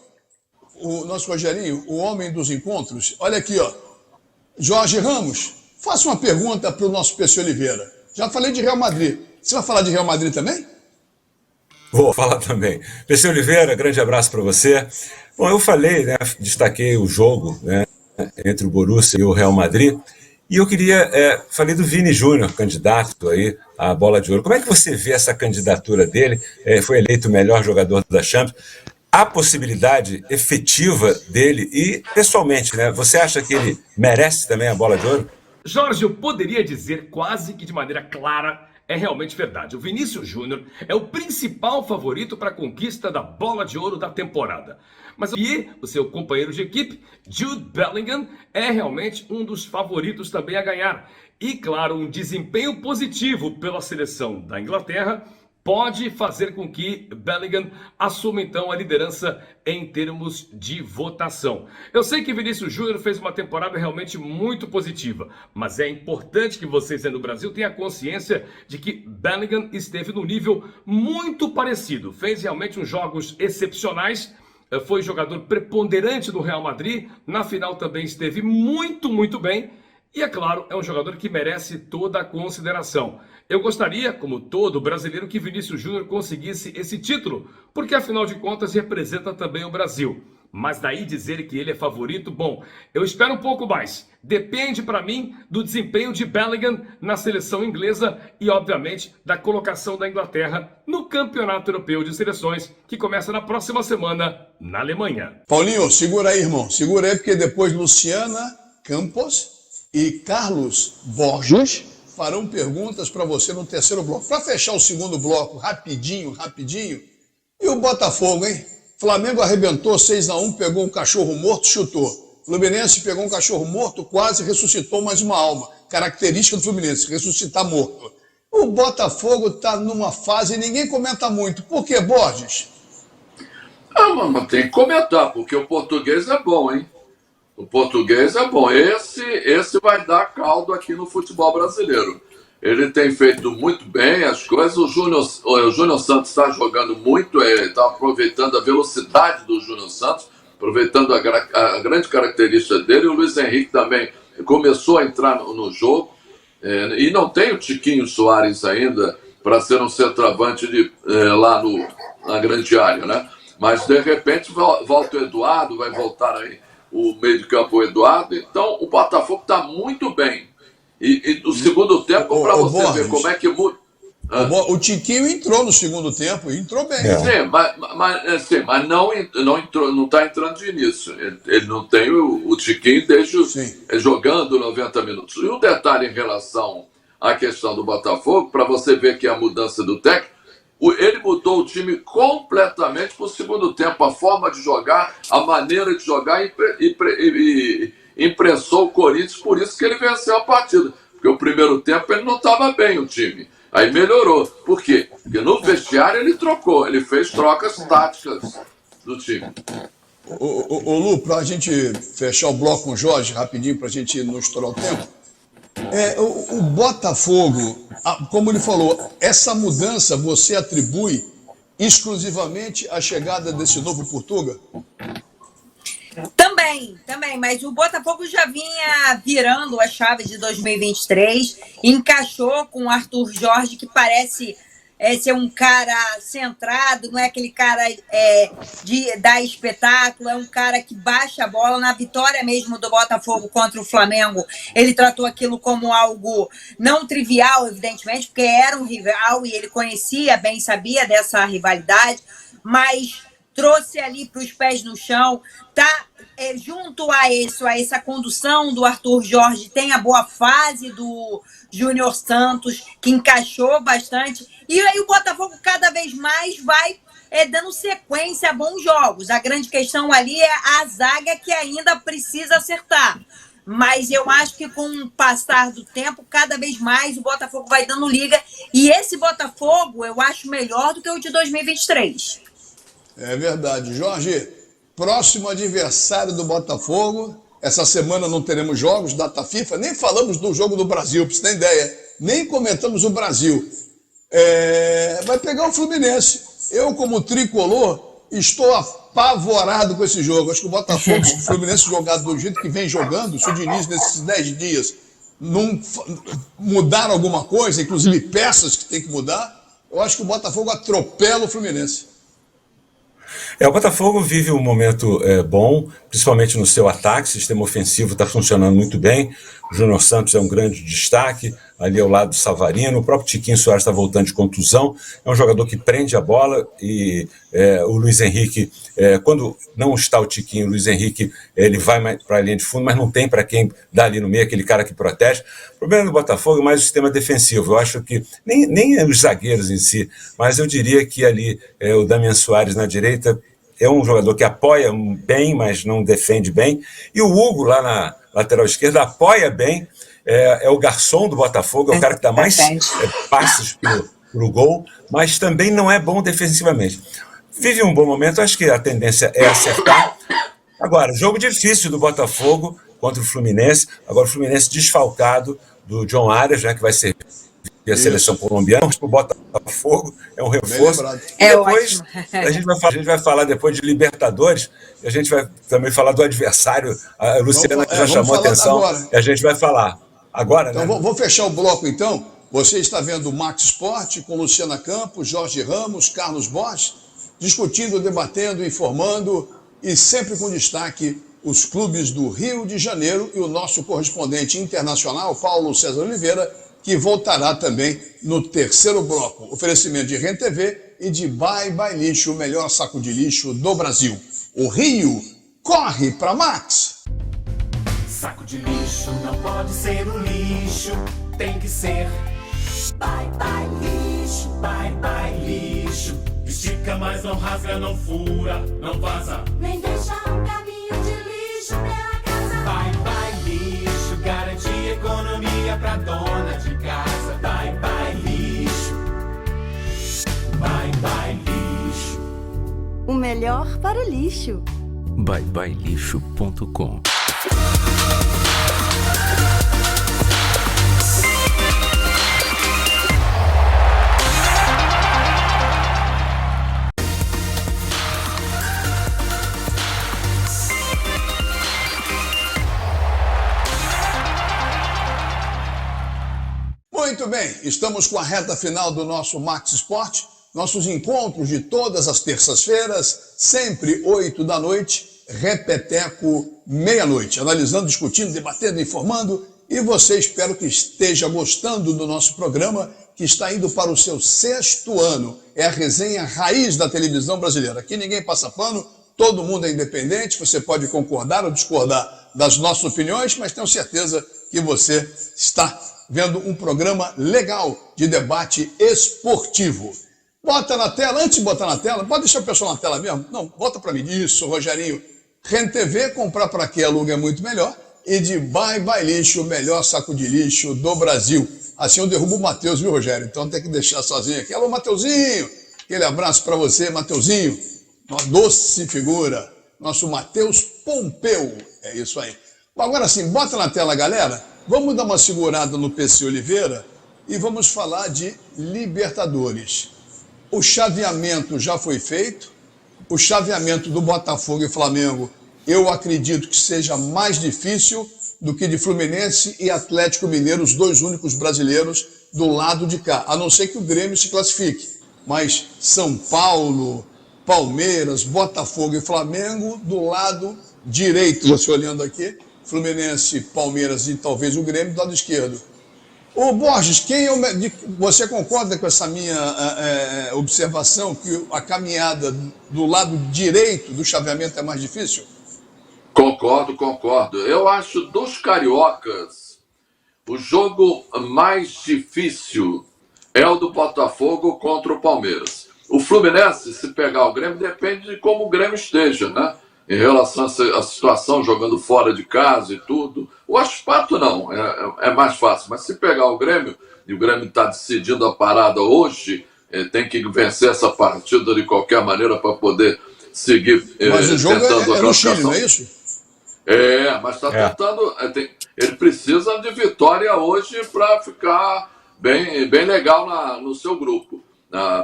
o nosso Rogerinho, o homem dos encontros. Olha aqui, ó. Jorge Ramos, faça uma pergunta para o nosso PC Oliveira. Já falei de Real Madrid. Você vai falar de Real Madrid também? Vou falar também. PC Oliveira, grande abraço para você. Bom, eu falei, né, destaquei o jogo, né, entre o Borussia e o Real Madrid. E eu queria, falei do Vini Júnior, candidato aí à Bola de Ouro. Como é que você vê essa candidatura dele? Foi eleito o melhor jogador da Champions. Há possibilidade efetiva dele e, pessoalmente, né? Você acha que ele merece também a Bola de Ouro? Jorge, eu poderia dizer quase que de maneira clara, é realmente verdade. O Vinícius Júnior é o principal favorito para a conquista da Bola de Ouro da temporada. Mas o seu companheiro de equipe, Jude Bellingham, é realmente um dos favoritos também a ganhar. E, claro, um desempenho positivo pela seleção da Inglaterra pode fazer com que Bellingham assuma então a liderança em termos de votação. Eu sei que Vinícius Júnior fez uma temporada realmente muito positiva, mas é importante que vocês aí no Brasil tenham consciência de que Bellingham esteve num nível muito parecido. Fez realmente uns jogos excepcionais, foi jogador preponderante do Real Madrid, na final também esteve muito bem. E, é claro, é um jogador que merece toda a consideração. Eu gostaria, como todo brasileiro, que Vinícius Júnior conseguisse esse título, porque, afinal de contas, representa também o Brasil. Mas daí dizer que ele é favorito, bom, eu espero um pouco mais. Depende para mim do desempenho de Bellingham na seleção inglesa e, obviamente, da colocação da Inglaterra no Campeonato Europeu de Seleções, que começa na próxima semana na Alemanha. Paulinho, segura aí, irmão. Segura aí, porque depois Luciana Campos e Carlos Borges farão perguntas para você no terceiro bloco. Para fechar o segundo bloco, rapidinho. E o Botafogo, hein? Flamengo arrebentou 6-1, pegou um cachorro morto, chutou. Fluminense pegou um cachorro morto, quase ressuscitou mais uma alma. Característica do Fluminense, ressuscitar morto. O Botafogo está numa fase, ninguém comenta muito. Por que, Borges? Mas tem que comentar, porque o português é bom, hein? O português é bom. Esse vai dar caldo aqui no futebol brasileiro. Ele tem feito muito bem as coisas. O Júnior Santos está jogando muito, está aproveitando a velocidade do Júnior Santos, aproveitando a grande característica dele. O Luiz Henrique também começou a entrar no jogo. E não tem o Tiquinho Soares ainda para ser um centroavante lá na grande área, né? Mas, de repente, volta o Eduardo, vai voltar aí o meio de campo o Eduardo. Então, o Botafogo está muito bem. E no segundo tempo, para você Borges, ver como é que muda. O Tiquinho entrou no segundo tempo, entrou bem. Sim, mas não está entrando de início. Ele não tem o Tiquinho desde jogando 90 minutos. E um detalhe em relação à questão do Botafogo, para você ver que a mudança do técnico, ele mudou o time completamente para o segundo tempo. A forma de jogar, a maneira de jogar e imprensou o Corinthians, por isso que ele venceu a partida. Porque o primeiro tempo ele não estava bem, o time. Aí melhorou. Por quê? Porque no vestiário ele trocou, ele fez trocas táticas do time. Ô Lu, para a gente fechar o bloco com o Jorge, rapidinho, para a gente não estourar o tempo. O Botafogo, como ele falou, essa mudança você atribui exclusivamente à chegada desse novo Portuga? Também, mas o Botafogo já vinha virando a chave de 2023, encaixou com o Arthur Jorge, que parece ser um cara centrado, não é aquele cara de dar espetáculo, é um cara que baixa a bola. Na vitória mesmo do Botafogo contra o Flamengo, ele tratou aquilo como algo não trivial, evidentemente, porque era um rival e ele conhecia bem, sabia dessa rivalidade, mas trouxe ali para os pés no chão, tá junto a essa condução do Arthur Jorge, tem a boa fase do Júnior Santos, que encaixou bastante, e aí o Botafogo cada vez mais vai dando sequência a bons jogos. A grande questão ali é a zaga, que ainda precisa acertar, mas eu acho que com o passar do tempo, cada vez mais o Botafogo vai dando liga, e esse Botafogo eu acho melhor do que o de 2023. É verdade. Jorge, próximo adversário do Botafogo. Essa semana não teremos jogos, data FIFA. Nem falamos do jogo do Brasil, para você ter ideia. Nem comentamos o Brasil. Vai pegar o Fluminense. Eu, como tricolor, estou apavorado com esse jogo. Acho que o Botafogo, se o Fluminense jogar do jeito que vem jogando, se o Diniz, nesses 10 dias, não mudar alguma coisa, inclusive peças que tem que mudar, eu acho que o Botafogo atropela o Fluminense. O Botafogo vive um momento bom, principalmente no seu ataque. O sistema ofensivo está funcionando muito bem. O Júnior Santos é um grande destaque, ali ao lado do Savarino. O próprio Tiquinho Soares está voltando de contusão. É um jogador que prende a bola e o Luiz Henrique, quando não está o Tiquinho, o Luiz Henrique ele vai para a linha de fundo, mas não tem para quem dar ali no meio, aquele cara que protege. O problema do Botafogo é mais o sistema defensivo. Eu acho que nem os zagueiros em si, mas eu diria que ali o Damian Soares na direita é um jogador que apoia bem, mas não defende bem. E o Hugo, lá na lateral esquerda, apoia bem. É o garçom do Botafogo, é o cara que dá mais passes pro gol, mas também não é bom defensivamente. Vive um bom momento, acho que a tendência é acertar. Agora, jogo difícil do Botafogo contra o Fluminense. Agora o Fluminense desfalcado do John Arias, né, que vai ser a seleção colombiana, para o Botafogo, é um reforço. Depois a gente vai falar depois de Libertadores, e a gente vai também falar do adversário. A Luciana já chamou a atenção, agora. E a gente vai falar agora, então, né? Vou fechar o bloco então. Você está vendo o Max Sport com Luciana Campos, Jorge Ramos, Carlos Borges, discutindo, debatendo, informando e sempre com destaque os clubes do Rio de Janeiro e o nosso correspondente internacional, Paulo César Oliveira, que voltará também no terceiro bloco. Oferecimento de Rede TV e de Bye Bye Lixo, o melhor saco de lixo do Brasil. O Rio corre para Max. Saco de lixo não pode ser um lixo, tem que ser. Bye bye lixo, bye bye lixo. Estica, mas não rasga, não fura, não vaza. Nem deixa um caminho de lixo pela casa. Bye bye lixo, garante economia pra dona de casa. Bye bye lixo, bye bye lixo. O melhor para o lixo. byebyelixo.com. Muito bem, estamos com a reta final do nosso Max Sport. Nossos encontros de todas as terças-feiras, sempre 8 da noite, repeteco meia-noite, analisando, discutindo, debatendo, informando. E você, espero que esteja gostando do nosso programa, que está indo para o seu 6º ano. É a resenha raiz da televisão brasileira. Aqui ninguém passa pano, todo mundo é independente, você pode concordar ou discordar das nossas opiniões, mas tenho certeza que você está vendo um programa legal de debate esportivo. Bota na tela, antes de botar na tela, pode deixar o pessoal na tela mesmo? Não, bota para mim. Isso, Rogerinho. Rede TV, comprar para quem aluga é muito melhor. E de Bye Bye Lixo, o melhor saco de lixo do Brasil. Assim eu derrubo o Matheus, viu, Rogério? Então tem que deixar sozinho aqui. Alô, Mateuzinho! Aquele abraço para você, Mateuzinho. Uma doce figura. Nosso Matheus Pompeu. É isso aí. Agora sim, bota na tela, galera. Vamos dar uma segurada no PC Oliveira e vamos falar de Libertadores. O chaveamento já foi feito. O chaveamento do Botafogo e Flamengo, eu acredito que seja mais difícil do que de Fluminense e Atlético Mineiro, os dois únicos brasileiros do lado de cá. A não ser que o Grêmio se classifique. Mas São Paulo, Palmeiras, Botafogo e Flamengo do lado direito. Você olhando aqui, Fluminense, Palmeiras e talvez o Grêmio do lado esquerdo. Ô Borges, você concorda com essa minha observação que a caminhada do lado direito do chaveamento é mais difícil? Concordo. Eu acho dos cariocas, o jogo mais difícil é o do Botafogo contra o Palmeiras. O Fluminense, se pegar o Grêmio, depende de como o Grêmio esteja, né? Em relação à situação, jogando fora de casa e tudo. O Aspato não, é mais fácil. Mas se pegar o Grêmio, e o Grêmio está decidindo a parada hoje, tem que vencer essa partida de qualquer maneira para poder seguir mas o jogo tentando é no Chile, não é isso? Mas está tentando... ele precisa de vitória hoje para ficar bem legal no seu grupo,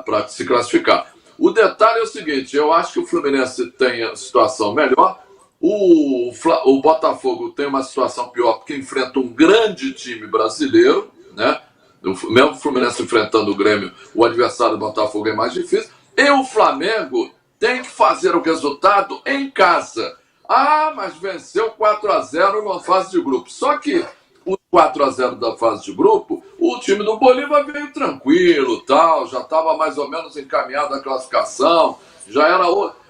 para se classificar. O detalhe é o seguinte, eu acho que o Fluminense tem a situação melhor, o Botafogo tem uma situação pior porque enfrenta um grande time brasileiro, né? Mesmo o Fluminense enfrentando o Grêmio, o adversário do Botafogo é mais difícil, e o Flamengo tem que fazer o resultado em casa. Mas venceu 4-0 na fase de grupo. Só que o 4-0 da fase de grupo, o time do Bolívar veio tranquilo, tal, já estava mais ou menos encaminhado a classificação, já era...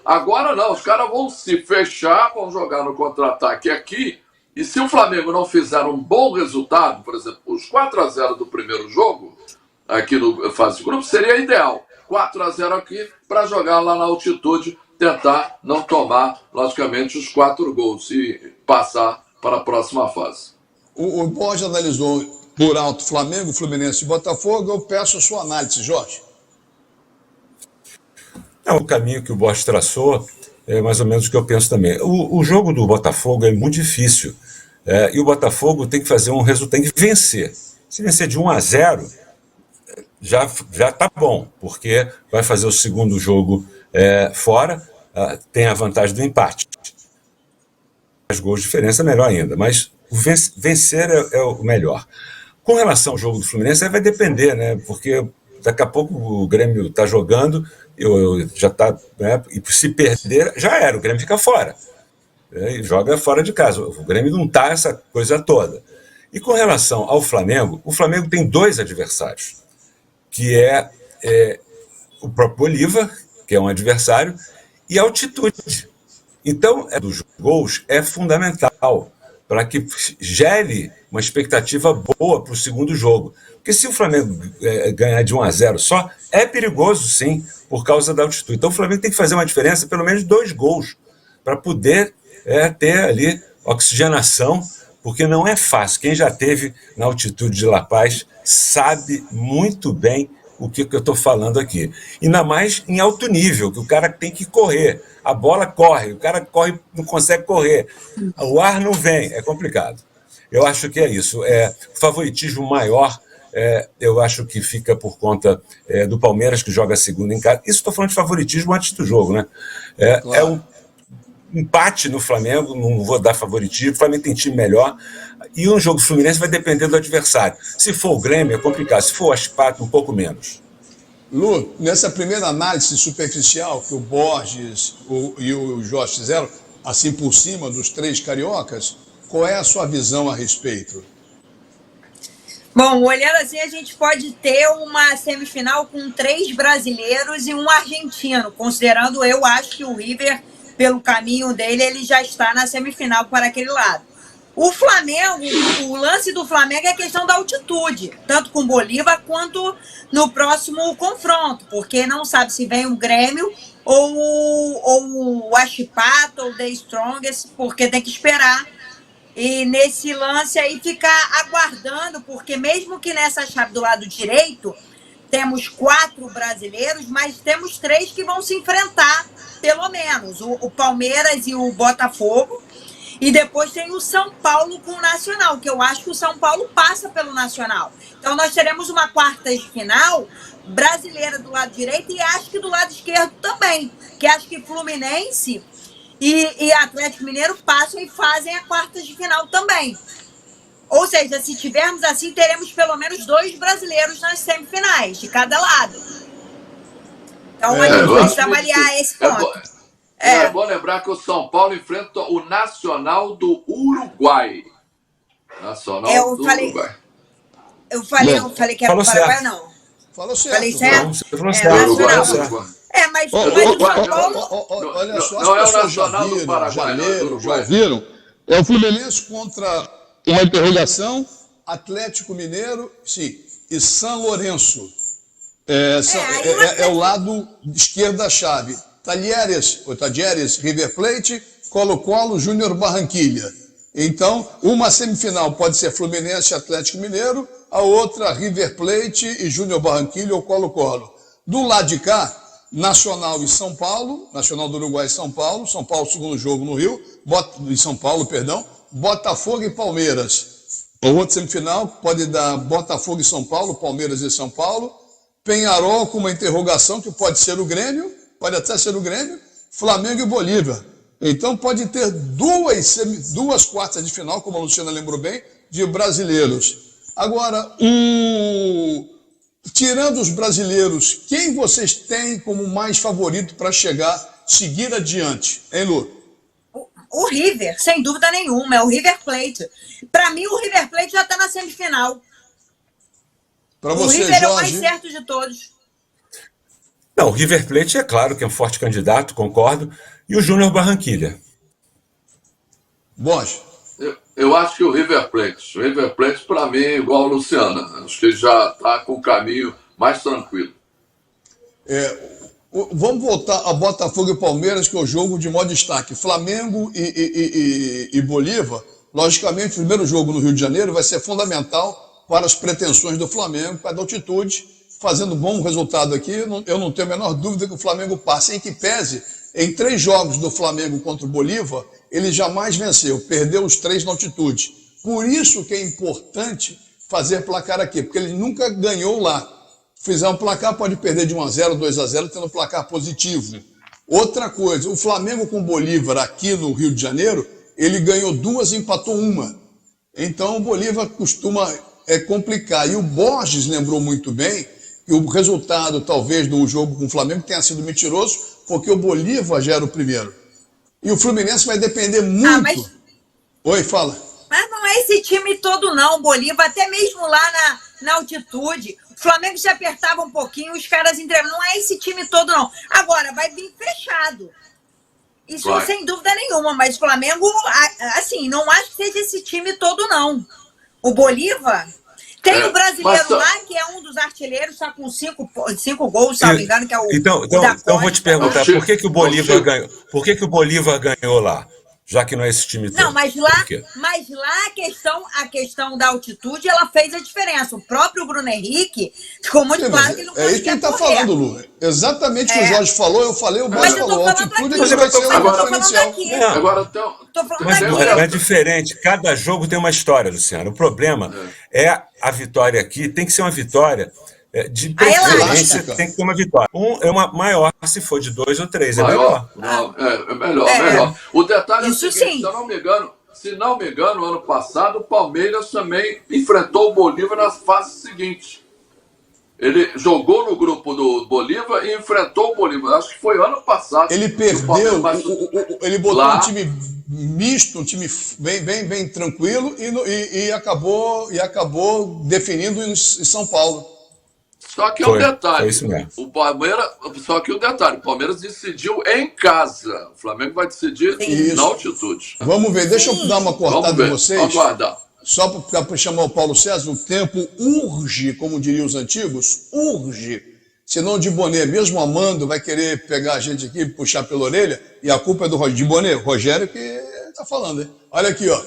Agora não, os caras vão se fechar, vão jogar no contra-ataque aqui, e se o Flamengo não fizer um bom resultado, por exemplo, os 4-0 do primeiro jogo, aqui no fase de grupo, seria ideal. 4-0 aqui, para jogar lá na altitude, tentar não tomar, logicamente, os 4 gols e passar para a próxima fase. O Borges analisou por alto Flamengo, Fluminense e Botafogo. Eu peço a sua análise, Jorge. O caminho que o Borges traçou é mais ou menos o que eu penso também. O jogo do Botafogo é muito difícil. E o Botafogo tem que fazer um resultado, tem que vencer. Se vencer de 1-0, já está bom, porque vai fazer o segundo jogo fora, tem a vantagem do empate. Mais gols de diferença, melhor ainda, mas vencer é o melhor. Com relação ao jogo do Fluminense, vai depender, né? Porque daqui a pouco o Grêmio está jogando já está, né, e se perder, já era, o Grêmio fica fora. E joga fora de casa. O Grêmio não está essa coisa toda. E com relação ao Flamengo, o Flamengo tem 2 adversários, que é o próprio Bolívar, que é um adversário, e a altitude. Então, dos gols é fundamental para que gere uma expectativa boa para o segundo jogo. Porque se o Flamengo ganhar de 1-0 só, é perigoso, sim, por causa da altitude. Então o Flamengo tem que fazer uma diferença, pelo menos 2 gols, para poder ter ali oxigenação, porque não é fácil. Quem já esteve na altitude de La Paz sabe muito bem o que eu estou falando aqui. Ainda mais em alto nível, que o cara tem que correr. A bola corre, o cara corre, não consegue correr. O ar não vem, é complicado. Eu acho que é isso. O favoritismo maior, eu acho que fica por conta do Palmeiras, que joga a segunda em casa. Isso estou falando de favoritismo antes do jogo, né? Claro. É um empate no Flamengo, não vou dar favoritismo, o Flamengo tem time melhor, e um jogo Fluminense vai depender do adversário. Se for o Grêmio, é complicado, se for o Aspato, um pouco menos. Lu, nessa primeira análise superficial que o Borges e o Jorge fizeram, assim por cima dos 3 cariocas, qual é a sua visão a respeito? Bom, olhando assim, a gente pode ter uma semifinal com 3 brasileiros e um argentino, considerando, eu acho que o River, pelo caminho dele, ele já está na semifinal para aquele lado. O Flamengo, o lance do Flamengo é a questão da altitude, tanto com Bolívar quanto no próximo confronto, porque não sabe se vem o Grêmio ou o Aspato ou o The Strongest, porque tem que esperar. E nesse lance aí ficar aguardando, porque mesmo que nessa chave do lado direito temos 4 brasileiros, mas temos 3 que vão se enfrentar, pelo menos, o Palmeiras e o Botafogo. E depois tem o São Paulo com o Nacional, que eu acho que o São Paulo passa pelo Nacional. Então nós teremos uma quarta de final brasileira do lado direito e acho que do lado esquerdo também, que acho que Fluminense e Atlético Mineiro passam e fazem a quarta de final também. Ou seja, se tivermos assim, teremos pelo menos 2 brasileiros nas semifinais, de cada lado. Então a gente precisa avaliar esse ponto. É bom lembrar que o São Paulo enfrenta o Nacional do Uruguai. Nacional do Uruguai. Eu falei que era o Paraguai, não. Falou certo. Falei certo? Não, você falou certo. Nacional. Mas o São Paulo... Olha só, não é o as pessoas Nacional do Paraguai, já viram? É o Fluminense contra uma interrogação, Atlético Mineiro, sim, e São Lourenço. É o lado esquerdo da chave. Talheres, River Plate, Colo-Colo, Júnior Barranquilla. Então, uma semifinal pode ser Fluminense e Atlético Mineiro, a outra River Plate e Júnior Barranquilla ou Colo-Colo. Do lado de cá, Nacional e São Paulo, Nacional do Uruguai e São Paulo, segundo jogo no Rio, em São Paulo, perdão, Botafogo e Palmeiras. A outra semifinal pode dar Botafogo e São Paulo, Palmeiras e São Paulo, Peñarol com uma interrogação que pode ser o Grêmio, pode até ser o Grêmio, Flamengo e Bolívar. Então pode ter duas quartas de final, como a Luciana lembrou bem, de brasileiros. Agora, tirando os brasileiros, quem vocês têm como mais favorito para seguir adiante, hein, Lu? O River, sem dúvida nenhuma, é o River Plate. Para mim, o River Plate já está na semifinal. Para você, Jorge? O River é o mais certo de todos. Não, o River Plate é claro que é um forte candidato, concordo, e o Júnior Barranquilla. Borges. Eu acho que o River Plate. O River Plate, para mim, é igual a Luciana. Acho que ele já está com o caminho mais tranquilo. Vamos voltar a Botafogo e Palmeiras, que é o jogo de maior destaque. Flamengo e Bolívar, logicamente, o primeiro jogo no Rio de Janeiro vai ser fundamental para as pretensões do Flamengo, para a altitude, fazendo bom resultado aqui. Eu não tenho a menor dúvida que o Flamengo passe, em que pese, em 3 jogos do Flamengo contra o Bolívar, ele jamais venceu, perdeu os 3 na altitude. Por isso que é importante fazer placar aqui, porque ele nunca ganhou lá. Fizer um placar, pode perder de 1-0, 2-0, tendo placar positivo. Outra coisa, o Flamengo com o Bolívar aqui no Rio de Janeiro, ele ganhou 2 e empatou 1. Então o Bolívar costuma complicar. E o Borges lembrou muito bem que o resultado, talvez, do jogo com o Flamengo tenha sido mentiroso, porque o Bolívar já era o primeiro. E o Fluminense vai depender muito... Oi, fala. Mas não é esse time todo não, Bolívar, até mesmo lá na altitude. O Flamengo se apertava um pouquinho, os caras entregavam. Não é esse time todo não. Agora, vai vir fechado. Isso sem dúvida nenhuma, mas o Flamengo, assim, não acho que seja esse time todo não. O Bolívar... Tem o brasileiro lá, que é um dos artilheiros, só com 5 gols, se não me engano, que é o Então vou te perguntar, por que o Bolívar ganhou? Por que o Bolívar ganhou lá? Já que não é esse time todo. Não, mas lá a questão da altitude, ela fez a diferença. O próprio Bruno Henrique ficou muito claro que ele não conseguia É isso que ele está falando, Lu. Exatamente o que o Jorge falou, eu falei, o Jorge falou. A altitude é que vai ser o diferencial. Agora, Mas é diferente. Cada jogo tem uma história, Luciano. O problema é a vitória aqui. Tem que ser uma vitória de preferência. Tem que ter uma vitória. É uma maior se for de 2 ou 3. É melhor. É melhor. O detalhe é o seguinte, sim. se não me engano, ano passado, o Palmeiras também enfrentou o Bolívar na fase seguinte. Ele jogou no grupo do Bolívar e enfrentou o Bolívar. Acho que foi ano passado. Ele perdeu, ele botou um time misto, um time bem tranquilo e acabou definindo em São Paulo. Só que um detalhe. Foi isso mesmo. O Palmeiras decidiu em casa. O Flamengo vai decidir na altitude. Vamos ver, deixa eu dar uma cortada em vocês. Vamos aguardar. Só para chamar o Paulo César, o tempo urge, como diriam os antigos, urge. Senão o de Boné, mesmo amando, vai querer pegar a gente aqui e puxar pela orelha, e a culpa é do de Boné, Rogério que tá falando, hein? Olha aqui, ó.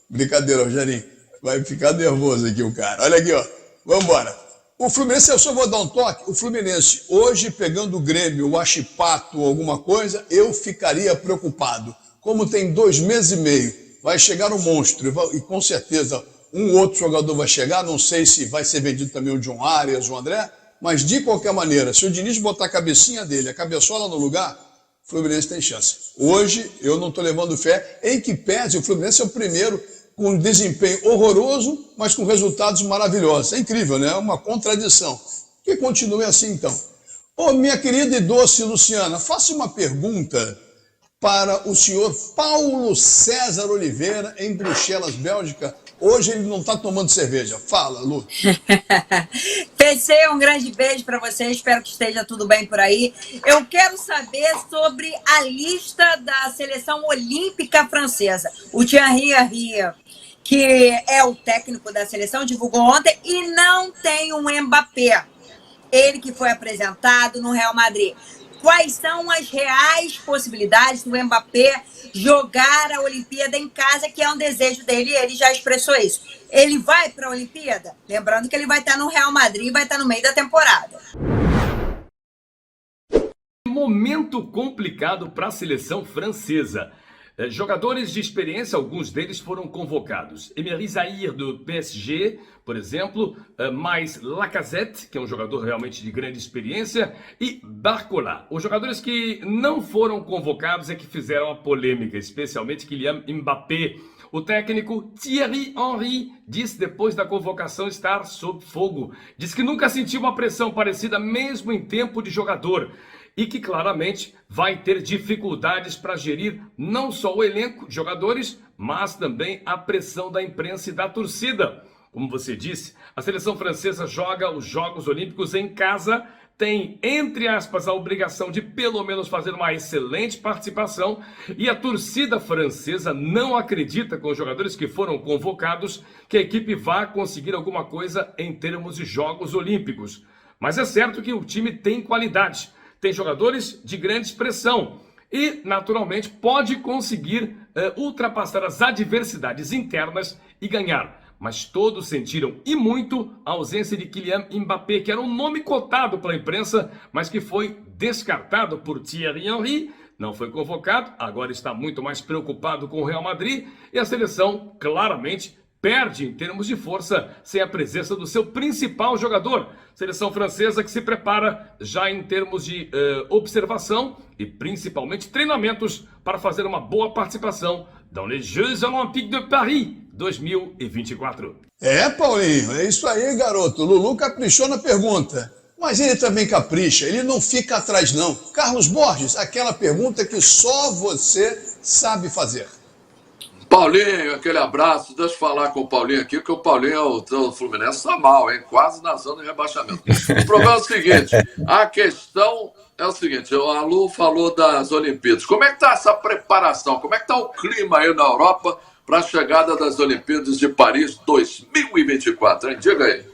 Brincadeira, Rogerinho. Vai ficar nervoso aqui o cara. Olha aqui, ó. Vamos embora. O Fluminense, eu só vou dar um toque. O Fluminense, hoje, pegando o Grêmio, o Achipato ou alguma coisa, eu ficaria preocupado. Como tem 2 meses e meio, vai chegar um monstro e com certeza um outro jogador vai chegar, não sei se vai ser vendido também o John Arias, o André, mas de qualquer maneira, se o Diniz botar a cabecinha dele, a cabeçola no lugar, o Fluminense tem chance. Hoje, eu não estou levando fé, em que pese, o Fluminense é o primeiro com um desempenho horroroso, mas com resultados maravilhosos. É incrível, né? É uma contradição. Que continue assim, então. Ô, minha querida e doce Luciana, faça uma pergunta para o senhor Paulo César Oliveira, em Bruxelas, Bélgica. Hoje ele não está tomando cerveja. Fala, Lu. PC, um grande beijo para você. Espero que esteja tudo bem por aí. Eu quero saber sobre a lista da seleção olímpica francesa. O Thierry Henry, que é o técnico da seleção, divulgou ontem e não tem um Mbappé. Ele que foi apresentado no Real Madrid. Quais são as reais possibilidades do Mbappé jogar a Olimpíada em casa, que é um desejo dele, e ele já expressou isso. Ele vai para a Olimpíada? Lembrando que ele vai estar no Real Madrid e vai estar no meio da temporada. Momento complicado para a seleção francesa. Jogadores de experiência, alguns deles foram convocados. Emery Zahir, do PSG, por exemplo, mais Lacazette, que é um jogador realmente de grande experiência, e Barcola. Os jogadores que não foram convocados é que fizeram a polêmica, especialmente Kylian Mbappé. O técnico Thierry Henry disse depois da convocação estar sob fogo. Diz que nunca sentiu uma pressão parecida mesmo em tempo de jogador. E que claramente vai ter dificuldades para gerir não só o elenco de jogadores, mas também a pressão da imprensa e da torcida. Como você disse, a seleção francesa joga os Jogos Olímpicos em casa, tem, entre aspas, a obrigação de pelo menos fazer uma excelente participação, e a torcida francesa não acredita, com os jogadores que foram convocados, que a equipe vá conseguir alguma coisa em termos de Jogos Olímpicos. Mas é certo que o time tem qualidade. Tem jogadores de grande expressão e, naturalmente, pode conseguir ultrapassar as adversidades internas e ganhar. Mas todos sentiram, e muito, a ausência de Kylian Mbappé, que era um nome cotado pela imprensa, mas que foi descartado por Thierry Henry, não foi convocado, agora está muito mais preocupado com o Real Madrid, e a seleção, claramente, perde em termos de força sem a presença do seu principal jogador. Seleção francesa que se prepara já em termos de observação e principalmente treinamentos para fazer uma boa participação dans les Jeux Olympiques de Paris 2024. Paulinho, é isso aí, garoto. Lulu caprichou na pergunta. mas ele também capricha, ele não fica atrás não. Carlos Borges, aquela pergunta que só você sabe fazer. Paulinho, aquele abraço. Deixa eu falar com o Paulinho aqui, porque o Paulinho, o Fluminense está mal, hein? Quase na zona de rebaixamento. O problema é o seguinte, a questão é o seguinte, a Lu falou das Olimpíadas. Como é que está essa preparação? Como é que está o clima aí na Europa para a chegada das Olimpíadas de Paris 2024, hein? Diga aí.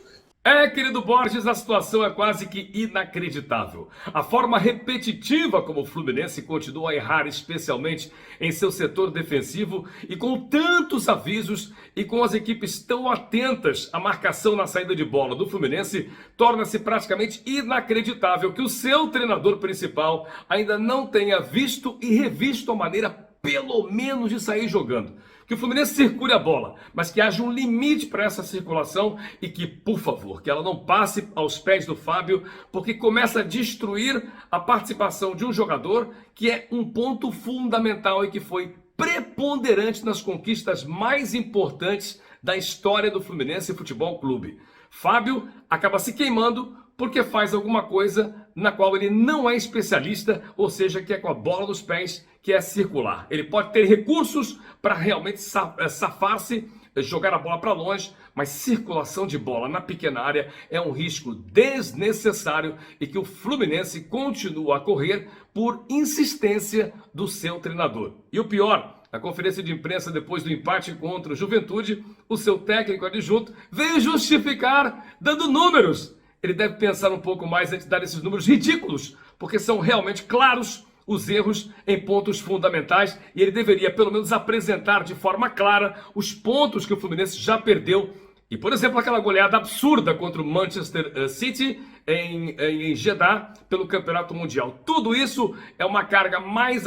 Querido Borges, a situação é quase que inacreditável. A forma repetitiva como o Fluminense continua a errar, especialmente em seu setor defensivo, e com tantos avisos e com as equipes tão atentas à marcação na saída de bola do Fluminense, torna-se praticamente inacreditável que o seu treinador principal ainda não tenha visto e revisto a maneira, pelo menos, de sair jogando. Que o Fluminense circule a bola, mas que haja um limite para essa circulação e que, por favor, que ela não passe aos pés do Fábio, porque começa a destruir a participação de um jogador que é um ponto fundamental e que foi preponderante nas conquistas mais importantes da história do Fluminense Futebol Clube. Fábio acaba se queimando porque faz alguma coisa na qual ele não é especialista, ou seja, que é com a bola nos pés, que é circular. Ele pode ter recursos para realmente safar-se, jogar a bola para longe, mas circulação de bola na pequena área é um risco desnecessário e que o Fluminense continua a correr por insistência do seu treinador. E o pior, na conferência de imprensa depois do empate contra o Juventude, o seu técnico adjunto veio justificar dando números. Ele deve pensar um pouco mais antes de dar esses números ridículos, porque são realmente claros os erros em pontos fundamentais e ele deveria pelo menos apresentar de forma clara os pontos que o Fluminense já perdeu. E, por exemplo, aquela goleada absurda contra o Manchester City em Jeddah pelo Campeonato Mundial. Tudo isso é uma carga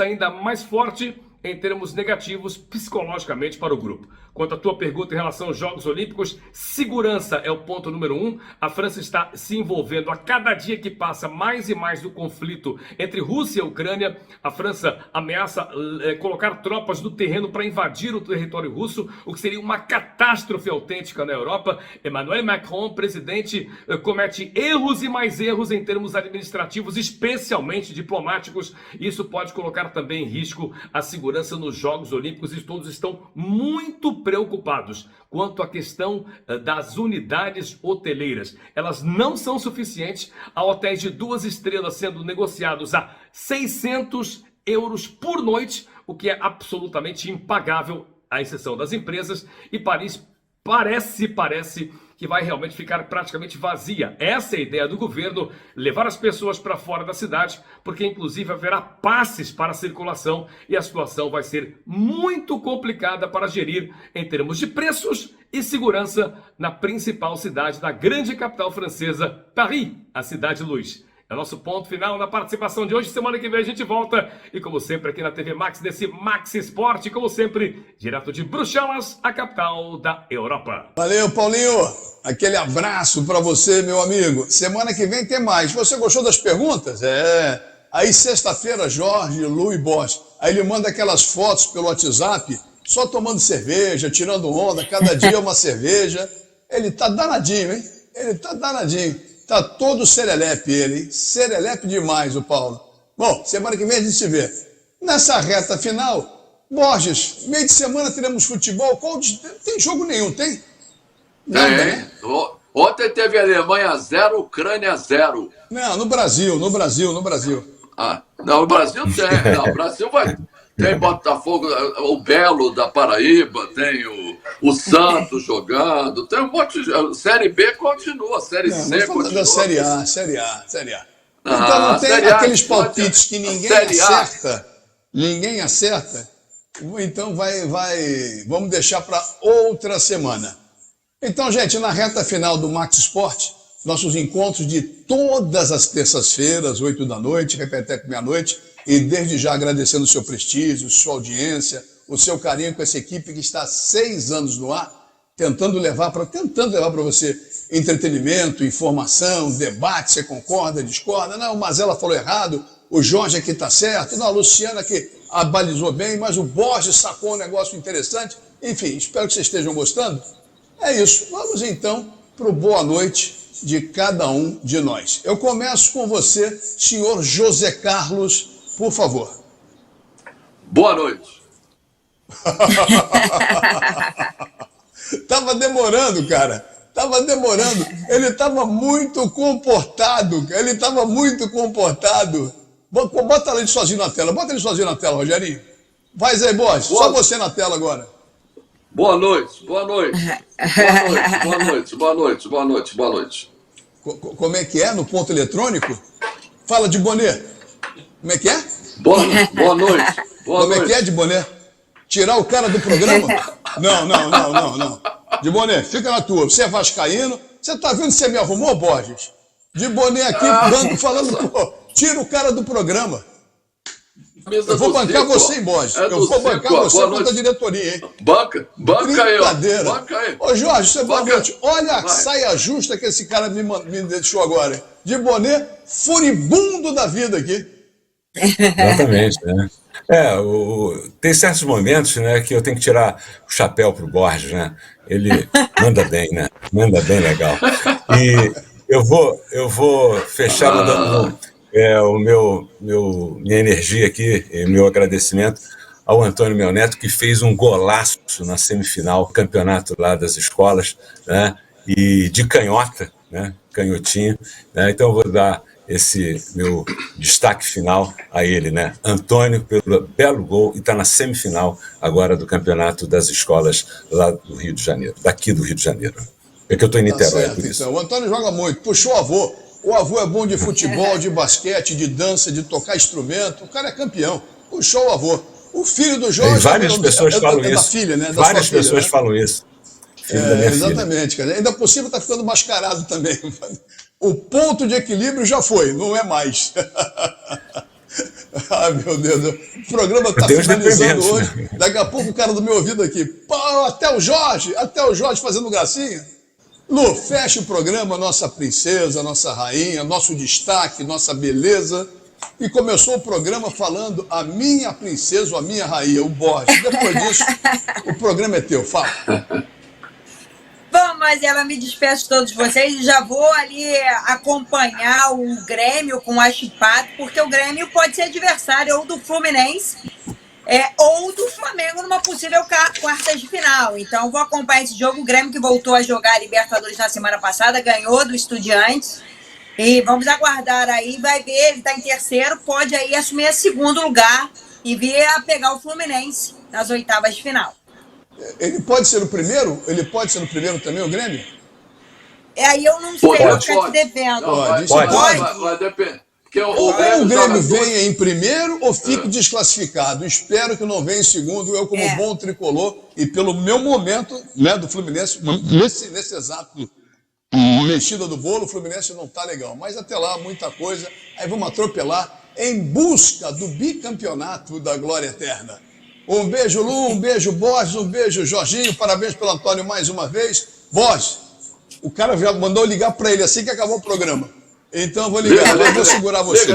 ainda mais forte em termos negativos psicologicamente para o grupo. Quanto à tua pergunta em relação aos Jogos Olímpicos, segurança é o ponto número 1. A França está se envolvendo a cada dia que passa mais e mais no conflito entre Rússia e Ucrânia. A França ameaça colocar tropas no terreno para invadir o território russo, o que seria uma catástrofe autêntica na Europa. Emmanuel Macron, presidente, comete erros e mais erros em termos administrativos, especialmente diplomáticos. Isso pode colocar também em risco a segurança nos Jogos Olímpicos e todos estão muito preocupados quanto à questão das unidades hoteleiras. Elas não são suficientes. Há hotéis de 2 estrelas sendo negociados a 600 euros por noite, o que é absolutamente impagável, à exceção das empresas, e Paris parece que vai realmente ficar praticamente vazia. Essa é a ideia do governo, levar as pessoas para fora da cidade, porque inclusive haverá passes para a circulação e a situação vai ser muito complicada para gerir em termos de preços e segurança na principal cidade da grande capital francesa, Paris, a cidade luz. É o nosso ponto final na participação de hoje. Semana que vem a gente volta. E como sempre aqui na TV Max, nesse Max Esporte, como sempre, direto de Bruxelas, a capital da Europa. Valeu, Paulinho. Aquele abraço para você, meu amigo. Semana que vem tem mais. Você gostou das perguntas? Aí sexta-feira, Jorge, Lu e Borges. Aí ele manda aquelas fotos pelo WhatsApp, só tomando cerveja, tirando onda, cada dia uma cerveja. Ele tá danadinho, hein? Ele tá danadinho. Tá todo serelepe ele, hein? Serelepe demais o Paulo. Bom, semana que vem a gente se vê. Nessa reta final, Borges, meio de semana teremos futebol. Tem jogo nenhum, tem? Nada, né? Ontem teve Alemanha 0, Ucrânia 0. Não, no Brasil. Ah, não, o Brasil tem. Não, o Brasil vai... Tem Botafogo, o Belo da Paraíba, tem o Santos jogando, tem um monte de... Série B continua, Série C continua. Da Série A. Então não tem aqueles palpites que ninguém acerta. Então vamos deixar para outra semana. Então, gente, na reta final do Max Esporte, nossos encontros de todas as terças-feiras, 8 da noite, repeteco meia-noite, e desde já agradecendo o seu prestígio, sua audiência, o seu carinho com essa equipe que está há 6 anos no ar, tentando levar para você entretenimento, informação, debate, você concorda, discorda, não, o Mazella falou errado, o Jorge aqui está certo, não, a Luciana aqui abalizou bem, mas o Borges sacou um negócio interessante, enfim, espero que vocês estejam gostando. É isso, vamos então para o boa noite de cada um de nós. Eu começo com você, senhor José Carlos, por favor. Boa noite. Tava demorando, cara. Tava demorando. Ele tava muito comportado. Bota ele sozinho na tela. Bota ele sozinho na tela, Rogerinho. Vai, Zé Borges. Só você na tela agora. Boa noite. Boa noite. Boa noite. Boa noite. Boa noite. Boa noite. Como é que é no ponto eletrônico? Fala de boné. Como é que é? Boa noite. Como é que é de boné? Tirar o cara do programa? Não. De boné, fica na tua. Você é vascaíno. Você tá vendo que você me arrumou, Borges? De boné aqui, banco falando, pô, tira o cara do programa. Eu vou bancar você, hein, Borges? Eu vou bancar você contra a diretoria, hein? Banca Brincadeira. aí. Ô, Jorge, você boa noite. Olha a saia justa que esse cara me deixou agora, hein? De boné, furibundo da vida aqui. Exatamente, né? Tem certos momentos, né, que eu tenho que tirar o chapéu pro Borges, né? Ele manda bem, né? Manda bem legal. E eu vou fechar mandando minha energia aqui, e meu agradecimento ao Antônio Meu Neto, que fez um golaço na semifinal, campeonato lá das escolas, né? E de canhota, né? Canhotinho, né? Então eu vou dar esse meu destaque final a ele, né? Antônio, pelo belo gol, e está na semifinal agora do campeonato das escolas lá do Rio de Janeiro, daqui do Rio de Janeiro. É que eu estou em Niterói, certo, por isso. Então. O Antônio joga muito, puxou o avô. O avô é bom de futebol, de basquete, de dança, de tocar instrumento. O cara é campeão. Puxou o avô. O filho do Jorge... Várias pessoas falam isso. Da filha, né? Da Várias sua pessoas filha, né? falam isso. Filho da minha exatamente, filha. cara. Ainda por cima está ficando mascarado também. O ponto de equilíbrio já foi, não é mais. Ai, meu Deus. O programa está finalizando hoje. Né? Daqui a pouco o cara do meu ouvido aqui. Pô, até o Jorge fazendo gracinha. Lu, fecha o programa, nossa princesa, nossa rainha, nosso destaque, nossa beleza. E começou o programa falando a minha princesa, a minha rainha, o Borges. Depois disso, o programa é teu, fala. Bom, mas ela me despeço de todos vocês e já vou ali acompanhar o Grêmio com a Chipato, porque o Grêmio pode ser adversário ou do Fluminense ou do Flamengo numa possível quartas de final. Então vou acompanhar esse jogo. O Grêmio, que voltou a jogar a Libertadores na semana passada, ganhou do Estudiantes. E vamos aguardar aí, vai ver, ele está em terceiro, pode aí assumir esse segundo lugar e vir a pegar o Fluminense nas oitavas de final. Ele pode ser o primeiro? Ele pode ser o primeiro também, o Grêmio? Aí eu não sei, eu ficar te devendo. Vai depender. Ou o Grêmio venha em primeiro ou fique desclassificado. Espero que não venha em segundo. Eu, como bom tricolor, e pelo meu momento, né, do Fluminense, nesse exato mexida do bolo, o Fluminense não tá legal. Mas até lá, muita coisa. Aí vamos atropelar em busca do bicampeonato da glória eterna. Um beijo, Lu, um beijo, Borges, um beijo, Jorginho. Parabéns pelo Antônio mais uma vez. Borges, o cara já mandou ligar para ele assim que acabou o programa. Então eu vou ligar, eu vou segurar você.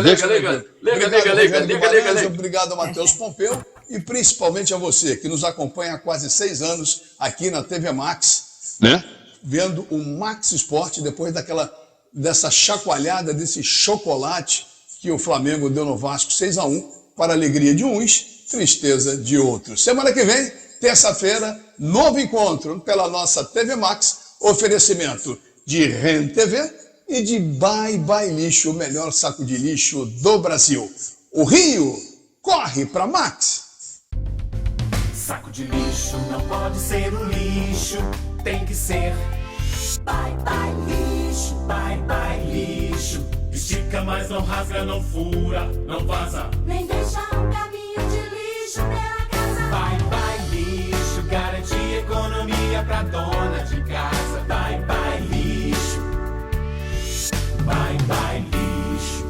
Obrigado, Matheus Pompeu, e principalmente a você, que nos acompanha há quase 6 anos aqui na TV Max, né? Vendo o Max Sport, depois dessa chacoalhada, desse chocolate que o Flamengo deu no Vasco 6-1, para a alegria de uns, tristeza de outros. Semana que vem, terça-feira, novo encontro pela nossa TV Max, oferecimento de REN TV e de Bye Bye Lixo, o melhor saco de lixo do Brasil. O Rio corre para Max. Saco de lixo não pode ser um lixo, tem que ser Bye Bye Lixo, Bye Bye Lixo. Estica, mas não rasga, não fura, não vaza, nem deixa um caminho de lixo pela casa. Bye Bye Lixo, garante economia pra dona de casa. Bye Bye Lixo, Bye Bye Lixo.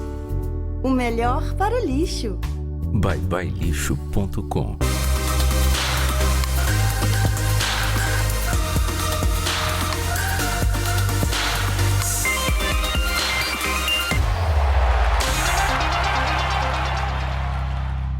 O melhor para o lixo. byebyelixo.com